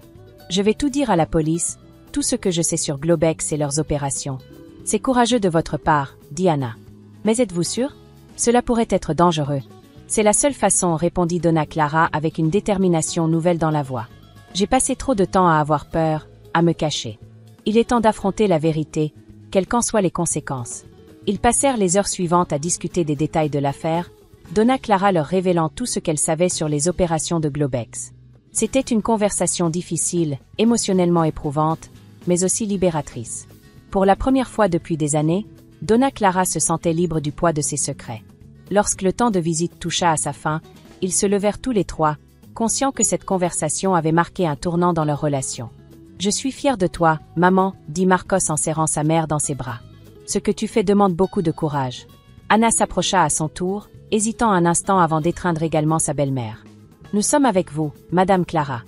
Je vais tout dire à la police, tout ce que je sais sur Globex et leurs opérations. »« C'est courageux de votre part, » dit Anna. « Mais êtes-vous sûr ? Cela pourrait être dangereux. »« C'est la seule façon, » répondit Donna Clara avec une détermination nouvelle dans la voix. « J'ai passé trop de temps à avoir peur, à me cacher. Il est temps d'affronter la vérité, quelles qu'en soient les conséquences. » Ils passèrent les heures suivantes à discuter des détails de l'affaire, Donna Clara leur révélant tout ce qu'elle savait sur les opérations de Globex. C'était une conversation difficile, émotionnellement éprouvante, mais aussi libératrice. Pour la première fois depuis des années, Donna Clara se sentait libre du poids de ses secrets. Lorsque le temps de visite toucha à sa fin, ils se levèrent tous les trois, conscients que cette conversation avait marqué un tournant dans leur relation. « Je suis fière de toi, maman, » dit Marcos en serrant sa mère dans ses bras. « Ce que tu fais demande beaucoup de courage. » Anna s'approcha à son tour, hésitant un instant avant d'étreindre également sa belle-mère. « Nous sommes avec vous, Madame Clara.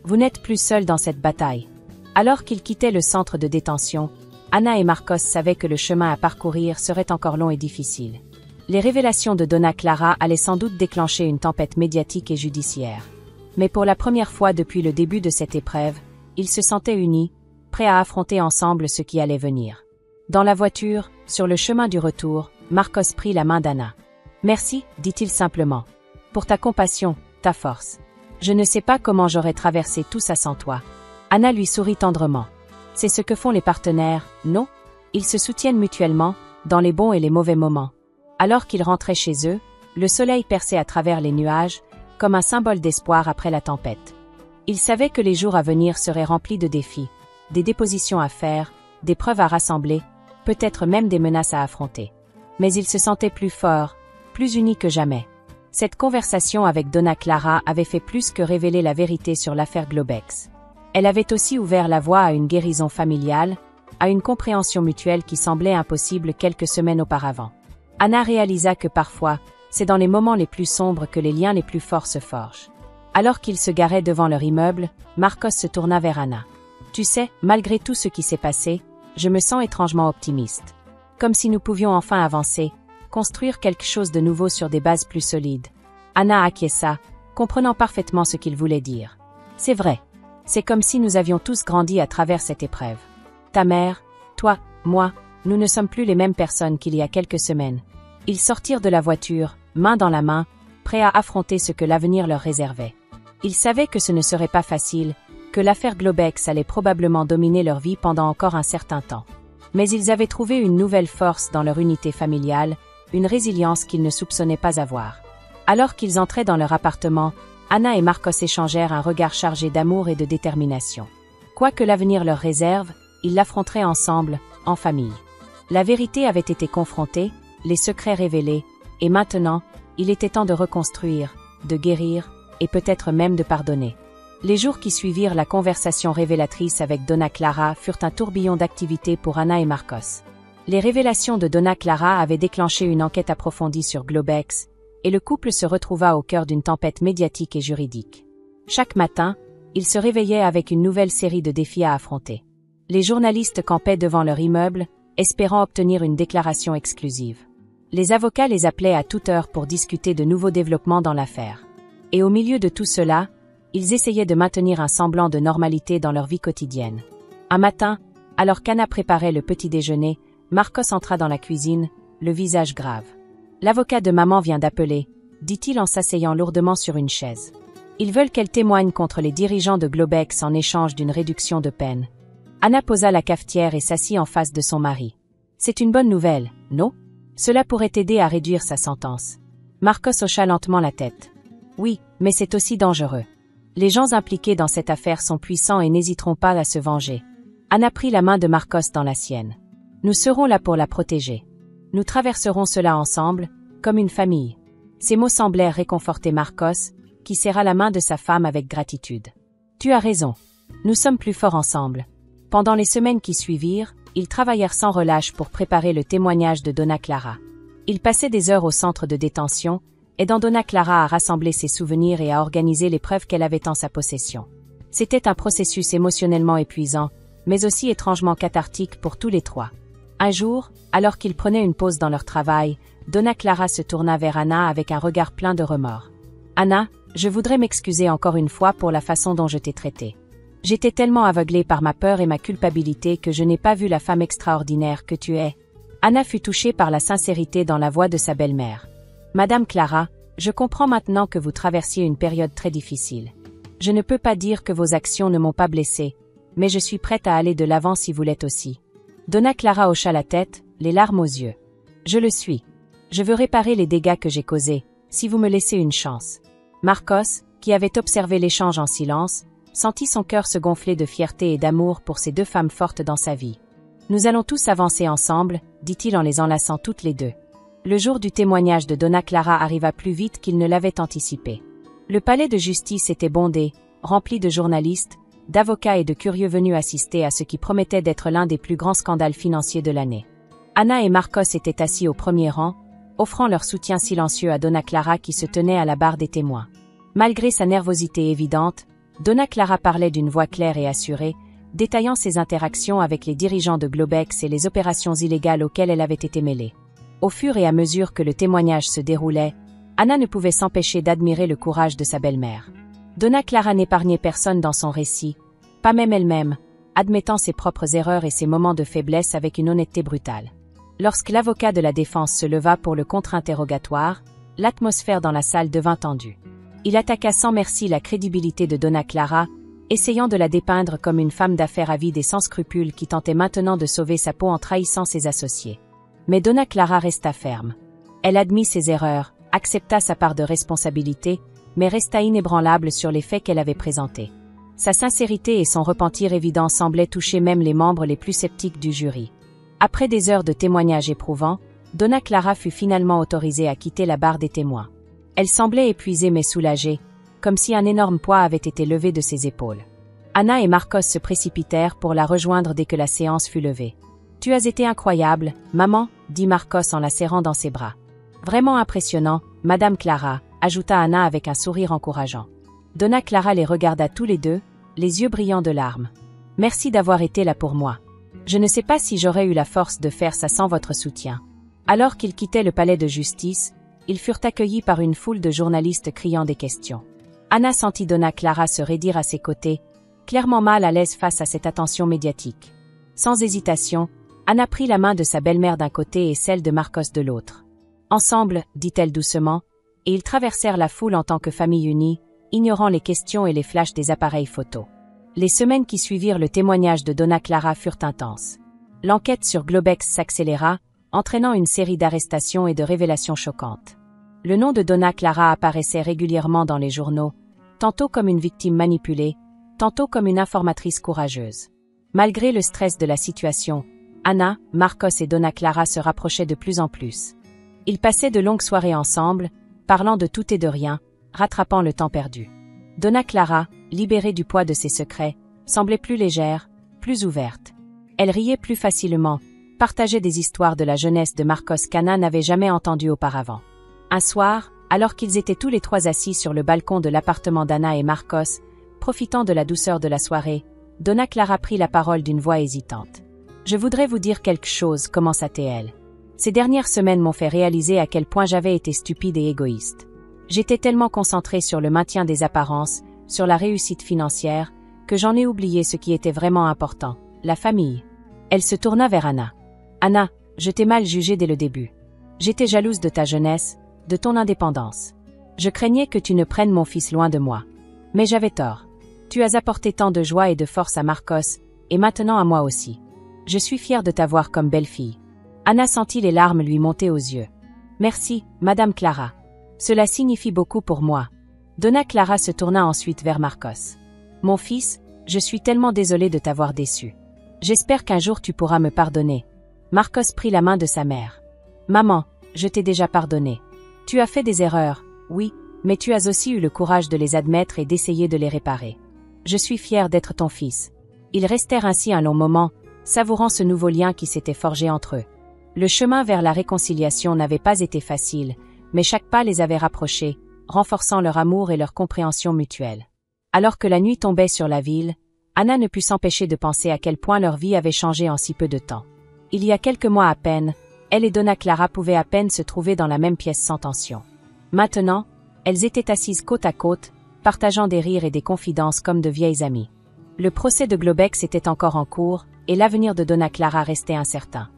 Vous n'êtes plus seule dans cette bataille. » Alors qu'ils quittaient le centre de détention, Anna et Marcos savaient que le chemin à parcourir serait encore long et difficile. Les révélations de Donna Clara allaient sans doute déclencher une tempête médiatique et judiciaire. Mais pour la première fois depuis le début de cette épreuve, ils se sentaient unis, prêts à affronter ensemble ce qui allait venir. Dans la voiture, sur le chemin du retour, Marcos prit la main d'Anna. « Merci, » dit-il simplement. « Pour ta compassion, ta force. Je ne sais pas comment j'aurais traversé tout ça sans toi. » Anna lui sourit tendrement. « C'est ce que font les partenaires, non ? Ils se soutiennent mutuellement, dans les bons et les mauvais moments. » Alors qu'ils rentraient chez eux, le soleil perçait à travers les nuages, comme un symbole d'espoir après la tempête. Ils savaient que les jours à venir seraient remplis de défis, des dépositions à faire, des preuves à rassembler, peut-être même des menaces à affronter. Mais ils se sentaient plus forts, plus unis que jamais. Cette conversation avec Donna Clara avait fait plus que révéler la vérité sur l'affaire Globex. Elle avait aussi ouvert la voie à une guérison familiale, à une compréhension mutuelle qui semblait impossible quelques semaines auparavant. Anna réalisa que parfois, c'est dans les moments les plus sombres que les liens les plus forts se forgent. Alors qu'ils se garaient devant leur immeuble, Marcos se tourna vers Anna. « Tu sais, malgré tout ce qui s'est passé, je me sens étrangement optimiste. Comme si nous pouvions enfin avancer, construire quelque chose de nouveau sur des bases plus solides. » Anna acquiesça, comprenant parfaitement ce qu'il voulait dire. « C'est vrai. C'est comme si nous avions tous grandi à travers cette épreuve. Ta mère, toi, moi, nous ne sommes plus les mêmes personnes qu'il y a quelques semaines. » Ils sortirent de la voiture, main dans la main, prêts à affronter ce que l'avenir leur réservait. Ils savaient que ce ne serait pas facile, que l'affaire Globex allait probablement dominer leur vie pendant encore un certain temps. Mais ils avaient trouvé une nouvelle force dans leur unité familiale, une résilience qu'ils ne soupçonnaient pas avoir. Alors qu'ils entraient dans leur appartement, Anna et Marcos échangèrent un regard chargé d'amour et de détermination. Quoi que l'avenir leur réserve, ils l'affronteraient ensemble, en famille. La vérité avait été confrontée, les secrets révélés, et maintenant, il était temps de reconstruire, de guérir, et peut-être même de pardonner. Les jours qui suivirent la conversation révélatrice avec Donna Clara furent un tourbillon d'activités pour Anna et Marcos. Les révélations de Donna Clara avaient déclenché une enquête approfondie sur Globex, et le couple se retrouva au cœur d'une tempête médiatique et juridique. Chaque matin, ils se réveillaient avec une nouvelle série de défis à affronter. Les journalistes campaient devant leur immeuble, espérant obtenir une déclaration exclusive. Les avocats les appelaient à toute heure pour discuter de nouveaux développements dans l'affaire. Et au milieu de tout cela, Ils essayaient de maintenir un semblant de normalité dans leur vie quotidienne. Un matin, alors qu'Anna préparait le petit déjeuner, Marcos entra dans la cuisine, le visage grave. « L'avocat de maman vient d'appeler », dit-il en s'asseyant lourdement sur une chaise. « Ils veulent qu'elle témoigne contre les dirigeants de Globex en échange d'une réduction de peine. » Anna posa la cafetière et s'assit en face de son mari. « C'est une bonne nouvelle, non ? Cela pourrait aider à réduire sa sentence. » Marcos hocha lentement la tête. « Oui, mais c'est aussi dangereux. Les gens impliqués dans cette affaire sont puissants et n'hésiteront pas à se venger. » Anna prit la main de Marcos dans la sienne. « Nous serons là pour la protéger. Nous traverserons cela ensemble, comme une famille. » Ces mots semblèrent réconforter Marcos, qui serra la main de sa femme avec gratitude. « Tu as raison. Nous sommes plus forts ensemble. » Pendant les semaines qui suivirent, ils travaillèrent sans relâche pour préparer le témoignage de Donna Clara. Ils passaient des heures au centre de détention, aidant Donna Clara à rassembler ses souvenirs et à organiser les preuves qu'elle avait en sa possession. C'était un processus émotionnellement épuisant, mais aussi étrangement cathartique pour tous les trois. Un jour, alors qu'ils prenaient une pause dans leur travail, Donna Clara se tourna vers Anna avec un regard plein de remords. « Anna, je voudrais m'excuser encore une fois pour la façon dont je t'ai traitée. J'étais tellement aveuglée par ma peur et ma culpabilité que je n'ai pas vu la femme extraordinaire que tu es. » Anna fut touchée par la sincérité dans la voix de sa belle-mère. « Madame Clara, je comprends maintenant que vous traversiez une période très difficile. Je ne peux pas dire que vos actions ne m'ont pas blessée, mais je suis prête à aller de l'avant si vous l'êtes aussi. » Donna Clara hocha la tête, les larmes aux yeux. « Je le suis. Je veux réparer les dégâts que j'ai causés, si vous me laissez une chance. » Marcos, qui avait observé l'échange en silence, sentit son cœur se gonfler de fierté et d'amour pour ces deux femmes fortes dans sa vie. « Nous allons tous avancer ensemble, » dit-il en les enlaçant toutes les deux. Le jour du témoignage de Donna Clara arriva plus vite qu'il ne l'avait anticipé. Le palais de justice était bondé, rempli de journalistes, d'avocats et de curieux venus assister à ce qui promettait d'être l'un des plus grands scandales financiers de l'année. Anna et Marcos étaient assis au premier rang, offrant leur soutien silencieux à Donna Clara qui se tenait à la barre des témoins. Malgré sa nervosité évidente, Donna Clara parlait d'une voix claire et assurée, détaillant ses interactions avec les dirigeants de Globex et les opérations illégales auxquelles elle avait été mêlée. Au fur et à mesure que le témoignage se déroulait, Anna ne pouvait s'empêcher d'admirer le courage de sa belle-mère. Donna Clara n'épargnait personne dans son récit, pas même elle-même, admettant ses propres erreurs et ses moments de faiblesse avec une honnêteté brutale. Lorsque l'avocat de la défense se leva pour le contre-interrogatoire, l'atmosphère dans la salle devint tendue. Il attaqua sans merci la crédibilité de Donna Clara, essayant de la dépeindre comme une femme d'affaires avide et sans scrupules qui tentait maintenant de sauver sa peau en trahissant ses associés. Mais Donna Clara resta ferme. Elle admit ses erreurs, accepta sa part de responsabilité, mais resta inébranlable sur les faits qu'elle avait présentés. Sa sincérité et son repentir évident semblaient toucher même les membres les plus sceptiques du jury. Après des heures de témoignages éprouvants, Donna Clara fut finalement autorisée à quitter la barre des témoins. Elle semblait épuisée mais soulagée, comme si un énorme poids avait été levé de ses épaules. Anna et Marcos se précipitèrent pour la rejoindre dès que la séance fut levée. « Tu as été incroyable, maman » dit Marcos en la serrant dans ses bras. « Vraiment impressionnant, Madame Clara » ajouta Anna avec un sourire encourageant. Donna Clara les regarda tous les deux, les yeux brillants de larmes. « Merci d'avoir été là pour moi. Je ne sais pas si j'aurais eu la force de faire ça sans votre soutien. » Alors qu'ils quittaient le palais de justice, ils furent accueillis par une foule de journalistes criant des questions. Anna sentit Donna Clara se raidir à ses côtés, clairement mal à l'aise face à cette attention médiatique. Sans hésitation, Anna prit la main de sa belle-mère d'un côté et celle de Marcos de l'autre. « Ensemble, dit-elle doucement, et ils traversèrent la foule en tant que famille unie, ignorant les questions et les flashs des appareils photo. Les semaines qui suivirent le témoignage de Donna Clara furent intenses. L'enquête sur Globex s'accéléra, entraînant une série d'arrestations et de révélations choquantes. Le nom de Donna Clara apparaissait régulièrement dans les journaux, tantôt comme une victime manipulée, tantôt comme une informatrice courageuse. Malgré le stress de la situation, Anna, Marcos et Donna Clara se rapprochaient de plus en plus. Ils passaient de longues soirées ensemble, parlant de tout et de rien, rattrapant le temps perdu. Donna Clara, libérée du poids de ses secrets, semblait plus légère, plus ouverte. Elle riait plus facilement, partageait des histoires de la jeunesse de Marcos qu'Anna n'avait jamais entendues auparavant. Un soir, alors qu'ils étaient tous les trois assis sur le balcon de l'appartement d'Anna et Marcos, profitant de la douceur de la soirée, Donna Clara prit la parole d'une voix hésitante. « Je voudrais vous dire quelque chose, commença-t-elle. Ces dernières semaines m'ont fait réaliser à quel point j'avais été stupide et égoïste. J'étais tellement concentrée sur le maintien des apparences, sur la réussite financière, que j'en ai oublié ce qui était vraiment important, la famille. Elle se tourna vers Anna. Anna, je t'ai mal jugée dès le début. J'étais jalouse de ta jeunesse, de ton indépendance. Je craignais que tu ne prennes mon fils loin de moi. Mais j'avais tort. Tu as apporté tant de joie et de force à Marcos, et maintenant à moi aussi. Je suis fière de t'avoir comme belle-fille. Anna sentit les larmes lui monter aux yeux. Merci, Madame Clara. Cela signifie beaucoup pour moi. Donna Clara se tourna ensuite vers Marcos. Mon fils, je suis tellement désolée de t'avoir déçu. J'espère qu'un jour tu pourras me pardonner. Marcos prit la main de sa mère. Maman, je t'ai déjà pardonné. Tu as fait des erreurs, oui, mais tu as aussi eu le courage de les admettre et d'essayer de les réparer. Je suis fière d'être ton fils. Ils restèrent ainsi un long moment, savourant ce nouveau lien qui s'était forgé entre eux. Le chemin vers la réconciliation n'avait pas été facile, mais chaque pas les avait rapprochés, renforçant leur amour et leur compréhension mutuelle. Alors que la nuit tombait sur la ville, Anna ne put s'empêcher de penser à quel point leur vie avait changé en si peu de temps. Il y a quelques mois à peine, elle et Donna Clara pouvaient à peine se trouver dans la même pièce sans tension. Maintenant, elles étaient assises côte à côte, partageant des rires et des confidences comme de vieilles amies. Le procès de Globex était encore en cours, et l'avenir de Donna Clara restait incertain.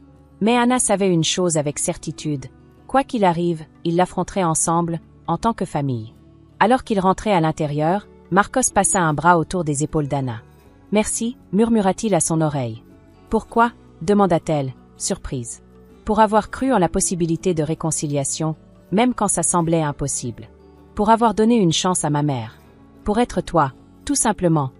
Mais Anna savait une chose avec certitude. Quoi qu'il arrive, ils l'affronteraient ensemble, en tant que famille. Alors qu'ils rentraient à l'intérieur, Marcos passa un bras autour des épaules d'Anna. « Merci » murmura-t-il à son oreille. « Pourquoi » demanda-t-elle, surprise. « Pour avoir cru en la possibilité de réconciliation, même quand ça semblait impossible. Pour avoir donné une chance à ma mère. Pour être toi, tout simplement. »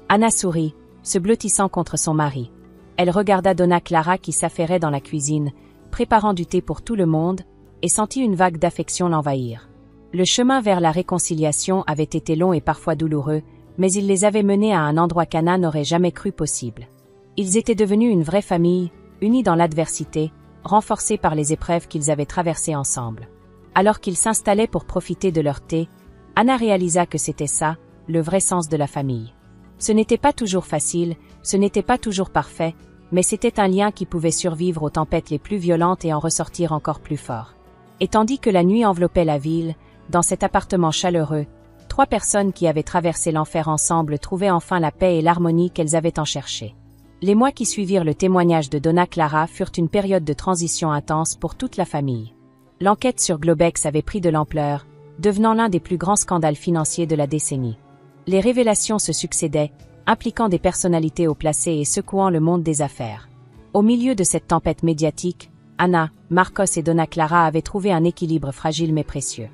Anna sourit, se blottissant contre son mari. Elle regarda Donna Clara qui s'affairait dans la cuisine, préparant du thé pour tout le monde, et sentit une vague d'affection l'envahir. Le chemin vers la réconciliation avait été long et parfois douloureux, mais il les avait menés à un endroit qu'Anna n'aurait jamais cru possible. Ils étaient devenus une vraie famille, unis dans l'adversité, renforcés par les épreuves qu'ils avaient traversées ensemble. Alors qu'ils s'installaient pour profiter de leur thé, Anna réalisa que c'était ça, le vrai sens de la famille. Ce n'était pas toujours facile, ce n'était pas toujours parfait, mais c'était un lien qui pouvait survivre aux tempêtes les plus violentes et en ressortir encore plus fort. Et tandis que la nuit enveloppait la ville, dans cet appartement chaleureux, 3 personnes qui avaient traversé l'enfer ensemble trouvaient enfin la paix et l'harmonie qu'elles avaient tant cherché. Les mois qui suivirent le témoignage de Donna Clara furent une période de transition intense pour toute la famille. L'enquête sur Globex avait pris de l'ampleur, devenant l'un des plus grands scandales financiers de la décennie. Les révélations se succédaient, impliquant des personnalités haut placées et secouant le monde des affaires. Au milieu de cette tempête médiatique, Anna, Marcos et Donna Clara avaient trouvé un équilibre fragile mais précieux.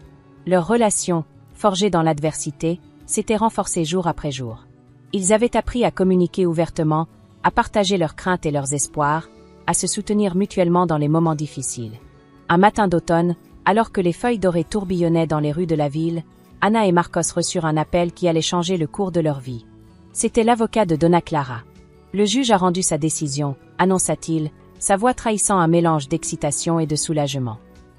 Leur relation, forgée dans l'adversité, s'était renforcée jour après jour. Ils avaient appris à communiquer ouvertement, à partager leurs craintes et leurs espoirs, à se soutenir mutuellement dans les moments difficiles. Un matin d'automne, alors que les feuilles dorées tourbillonnaient dans les rues de la ville, Anna et Marcos reçurent un appel qui allait changer le cours de leur vie. C'était l'avocat de Donna Clara. Le juge a rendu sa décision, annonça-t-il, sa voix trahissant un mélange d'excitation et de soulagement.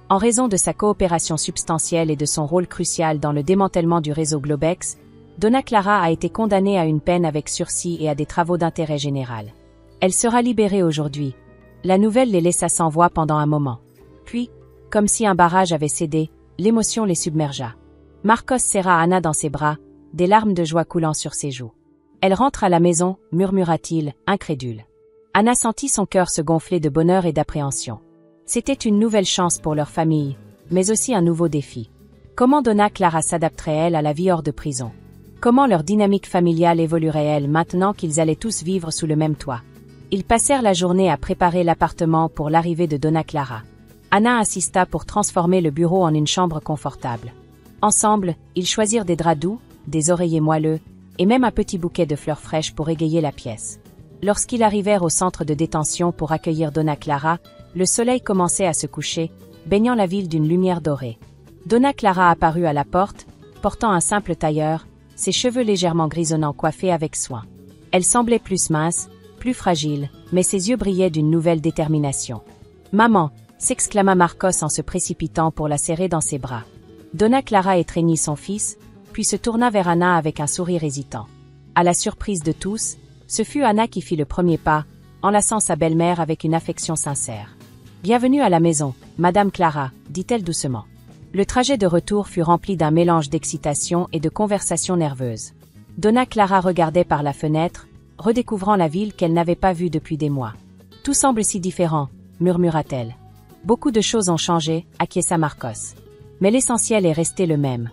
En raison de sa coopération substantielle et de son rôle crucial dans le démantèlement du réseau Globex, Donna Clara a été condamnée à une peine avec sursis et à des travaux d'intérêt général. Elle sera libérée aujourd'hui. La nouvelle les laissa sans voix pendant un moment. Puis, comme si un barrage avait cédé, l'émotion les submergea. Marcos serra Anna dans ses bras, des larmes de joie coulant sur ses joues. « Elle rentre à la maison » murmura-t-il, incrédule. Anna sentit son cœur se gonfler de bonheur et d'appréhension. C'était une nouvelle chance pour leur famille, mais aussi un nouveau défi. Comment Donna Clara s'adapterait-elle à la vie hors de prison? Comment leur dynamique familiale évoluerait-elle maintenant qu'ils allaient tous vivre sous le même toit? Ils passèrent la journée à préparer l'appartement pour l'arrivée de Donna Clara. Anna insista pour transformer le bureau en une chambre confortable. Ensemble, ils choisirent des draps doux, des oreillers moelleux, et même un petit bouquet de fleurs fraîches pour égayer la pièce. Lorsqu'ils arrivèrent au centre de détention pour accueillir Donna Clara, le soleil commençait à se coucher, baignant la ville d'une lumière dorée. Donna Clara apparut à la porte, portant un simple tailleur, ses cheveux légèrement grisonnants coiffés avec soin. Elle semblait plus mince, plus fragile, mais ses yeux brillaient d'une nouvelle détermination. « Maman !» s'exclama Marcos en se précipitant pour la serrer dans ses bras. Donna Clara étreignit son fils, puis se tourna vers Anna avec un sourire hésitant. À la surprise de tous, ce fut Anna qui fit le premier pas, enlaçant sa belle-mère avec une affection sincère. « Bienvenue à la maison, Madame Clara » dit-elle doucement. Le trajet de retour fut rempli d'un mélange d'excitation et de conversations nerveuses. Donna Clara regardait par la fenêtre, redécouvrant la ville qu'elle n'avait pas vue depuis des mois. « Tout semble si différent », murmura-t-elle. « Beaucoup de choses ont changé », acquiesça Marcos. « Mais l'essentiel est resté le même.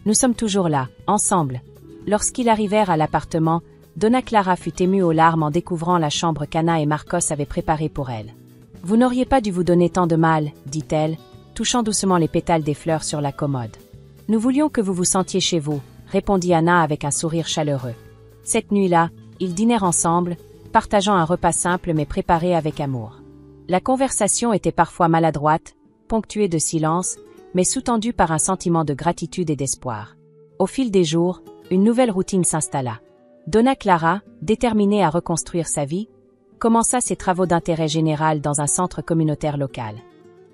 Nous sommes toujours là, ensemble. » Lorsqu'ils arrivèrent à l'appartement, Donna Clara fut émue aux larmes en découvrant la chambre qu'Anna et Marcos avaient préparée pour elle. « Vous n'auriez pas dû vous donner tant de mal, » dit-elle, touchant doucement les pétales des fleurs sur la commode. « Nous voulions que vous vous sentiez chez vous, » répondit Anna avec un sourire chaleureux. Cette nuit-là, ils dînèrent ensemble, partageant un repas simple mais préparé avec amour. La conversation était parfois maladroite, ponctuée de silence, mais sous-tendue par un sentiment de gratitude et d'espoir. Au fil des jours, une nouvelle routine s'installa. Donna Clara, déterminée à reconstruire sa vie, commença ses travaux d'intérêt général dans un centre communautaire local.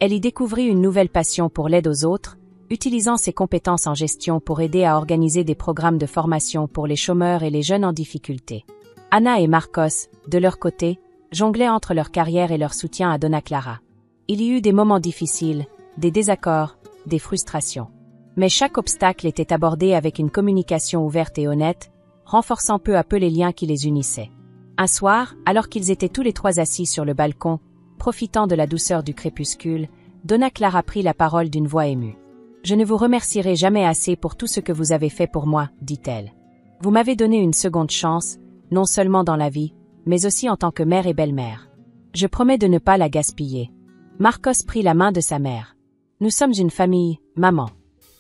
Elle y découvrit une nouvelle passion pour l'aide aux autres, utilisant ses compétences en gestion pour aider à organiser des programmes de formation pour les chômeurs et les jeunes en difficulté. Anna et Marcos, de leur côté, jonglaient entre leur carrière et leur soutien à Donna Clara. Il y eut des moments difficiles, des désaccords, des frustrations. Mais chaque obstacle était abordé avec une communication ouverte et honnête, renforçant peu à peu les liens qui les unissaient. Un soir, alors qu'ils étaient tous les trois assis sur le balcon, profitant de la douceur du crépuscule, Donna Clara prit la parole d'une voix émue. « Je ne vous remercierai jamais assez pour tout ce que vous avez fait pour moi, » dit-elle. « Vous m'avez donné une seconde chance, non seulement dans la vie, mais aussi en tant que mère et belle-mère. Je promets de ne pas la gaspiller. » Marcos prit la main de sa mère. « Nous sommes une famille, maman.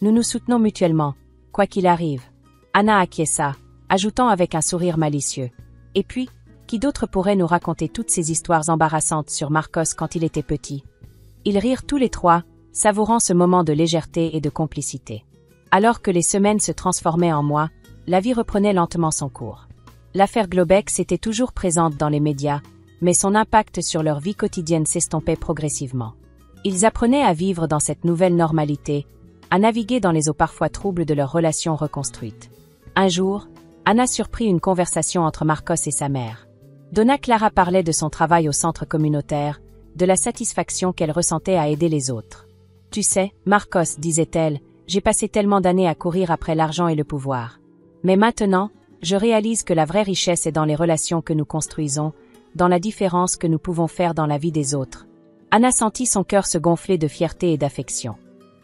Nous nous soutenons mutuellement, quoi qu'il arrive. » Anna acquiesça, ajoutant avec un sourire malicieux. « Et puis, qui d'autre pourrait nous raconter toutes ces histoires embarrassantes sur Marcos quand il était petit ?» Ils rirent tous les trois, savourant ce moment de légèreté et de complicité. Alors que les semaines se transformaient en mois, la vie reprenait lentement son cours. L'affaire Globex était toujours présente dans les médias, mais son impact sur leur vie quotidienne s'estompait progressivement. Ils apprenaient à vivre dans cette nouvelle normalité, à naviguer dans les eaux parfois troubles de leur relation reconstruite. Un jour, Anna surprit une conversation entre Marcos et sa mère. Donna Clara parlait de son travail au centre communautaire, de la satisfaction qu'elle ressentait à aider les autres. « Tu sais, Marcos, disait-elle, j'ai passé tellement d'années à courir après l'argent et le pouvoir. Mais maintenant, je réalise que la vraie richesse est dans les relations que nous construisons, dans la différence que nous pouvons faire dans la vie des autres. » Anna sentit son cœur se gonfler de fierté et d'affection.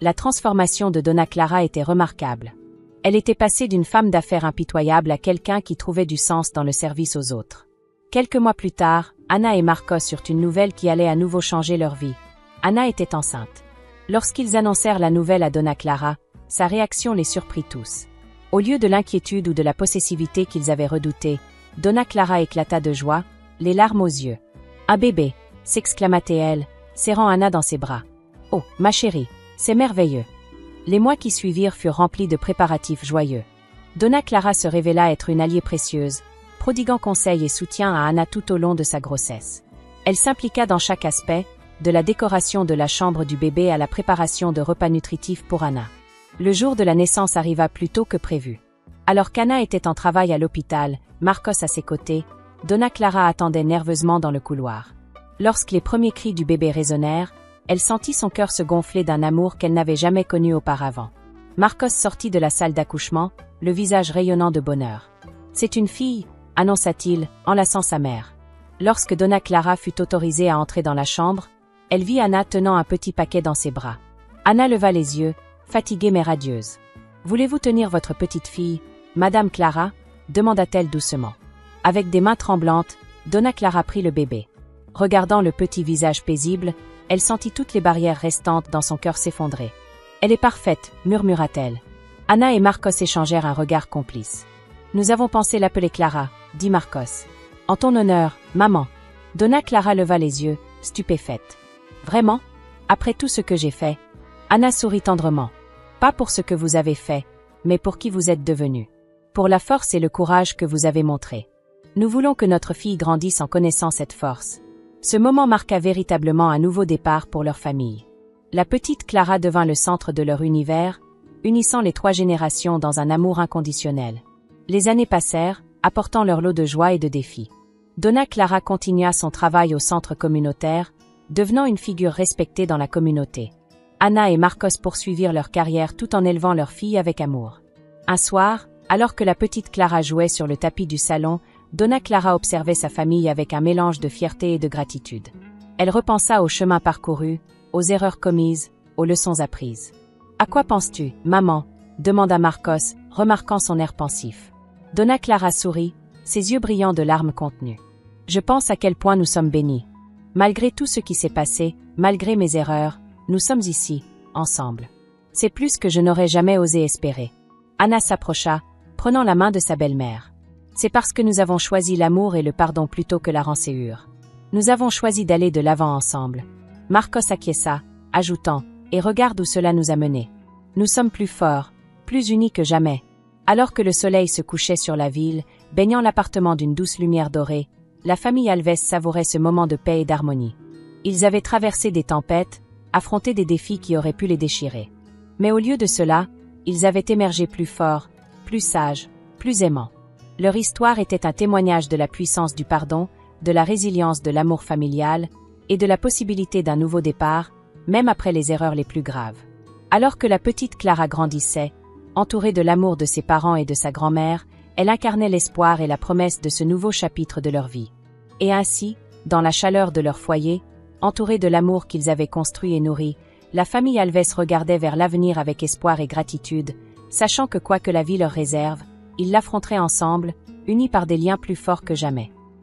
La transformation de Donna Clara était remarquable. Elle était passée d'une femme d'affaires impitoyable à quelqu'un qui trouvait du sens dans le service aux autres. Quelques mois plus tard, Anna et Marcos eurent une nouvelle qui allait à nouveau changer leur vie. Anna était enceinte. Lorsqu'ils annoncèrent la nouvelle à Donna Clara, sa réaction les surprit tous. Au lieu de l'inquiétude ou de la possessivité qu'ils avaient redoutée, Donna Clara éclata de joie, les larmes aux yeux. « Un bébé !» s'exclama-t-elle, serrant Anna dans ses bras. « Oh, ma chérie, c'est merveilleux !» Les mois qui suivirent furent remplis de préparatifs joyeux. Donna Clara se révéla être une alliée précieuse, prodiguant conseils et soutien à Anna tout au long de sa grossesse. Elle s'impliqua dans chaque aspect, de la décoration de la chambre du bébé à la préparation de repas nutritifs pour Anna. Le jour de la naissance arriva plus tôt que prévu. Alors qu'Anna était en travail à l'hôpital, Marcos à ses côtés, Donna Clara attendait nerveusement dans le couloir. Lorsque les premiers cris du bébé résonnèrent, elle sentit son cœur se gonfler d'un amour qu'elle n'avait jamais connu auparavant. Marcos sortit de la salle d'accouchement, le visage rayonnant de bonheur. « C'est une fille !» annonça-t-il, enlaçant sa mère. Lorsque Donna Clara fut autorisée à entrer dans la chambre, elle vit Anna tenant un petit paquet dans ses bras. Anna leva les yeux, fatiguée mais radieuse. « Voulez-vous tenir votre petite fille, Madame Clara ?» demanda-t-elle doucement. Avec des mains tremblantes, Donna Clara prit le bébé. Regardant le petit visage paisible, elle sentit toutes les barrières restantes dans son cœur s'effondrer. « Elle est parfaite », murmura-t-elle. Anna et Marcos échangèrent un regard complice. « Nous avons pensé l'appeler Clara », dit Marcos. « En ton honneur, maman. » Donna Clara leva les yeux, stupéfaite. « Vraiment ? Après tout ce que j'ai fait ?» Anna sourit tendrement. « Pas pour ce que vous avez fait, mais pour qui vous êtes devenu. Pour la force et le courage que vous avez montré. Nous voulons que notre fille grandisse en connaissant cette force. » Ce moment marqua véritablement un nouveau départ pour leur famille. La petite Clara devint le centre de leur univers, unissant les trois générations dans un amour inconditionnel. Les années passèrent, apportant leur lot de joie et de défis. Donna Clara continua son travail au centre communautaire, devenant une figure respectée dans la communauté. Anna et Marcos poursuivirent leur carrière tout en élevant leur fille avec amour. Un soir, Alors que la petite Clara jouait sur le tapis du salon, Donna Clara observait sa famille avec un mélange de fierté et de gratitude. Elle repensa au chemin parcouru, aux erreurs commises, aux leçons apprises. « À quoi penses-tu, maman ?» demanda Marcos, remarquant son air pensif. Donna Clara sourit, ses yeux brillants de larmes contenues. « Je pense à quel point nous sommes bénis. Malgré tout ce qui s'est passé, malgré mes erreurs, nous sommes ici, ensemble. C'est plus que je n'aurais jamais osé espérer. » Anna s'approcha, prenant la main de sa belle-mère. « C'est parce que nous avons choisi l'amour et le pardon plutôt que la rancœur. Nous avons choisi d'aller de l'avant ensemble. » Marcos acquiesça, ajoutant « Et regarde où cela nous a menés. Nous sommes plus forts, plus unis que jamais. » Alors que le soleil se couchait sur la ville, baignant l'appartement d'une douce lumière dorée, la famille Alves savourait ce moment de paix et d'harmonie. Ils avaient traversé des tempêtes, affronté des défis qui auraient pu les déchirer. Mais au lieu de cela, ils avaient émergé plus forts, plus sages, plus aimants. Leur histoire était un témoignage de la puissance du pardon, de la résilience de l'amour familial et de la possibilité d'un nouveau départ, même après les erreurs les plus graves. Alors que la petite Clara grandissait, entourée de l'amour de ses parents et de sa grand-mère, elle incarnait l'espoir et la promesse de ce nouveau chapitre de leur vie. Et ainsi, dans la chaleur de leur foyer, entourée de l'amour qu'ils avaient construit et nourri, la famille Alves regardait vers l'avenir avec espoir et gratitude, sachant que quoi que la vie leur réserve, ils l'affronteraient ensemble, unis par des liens plus forts que jamais.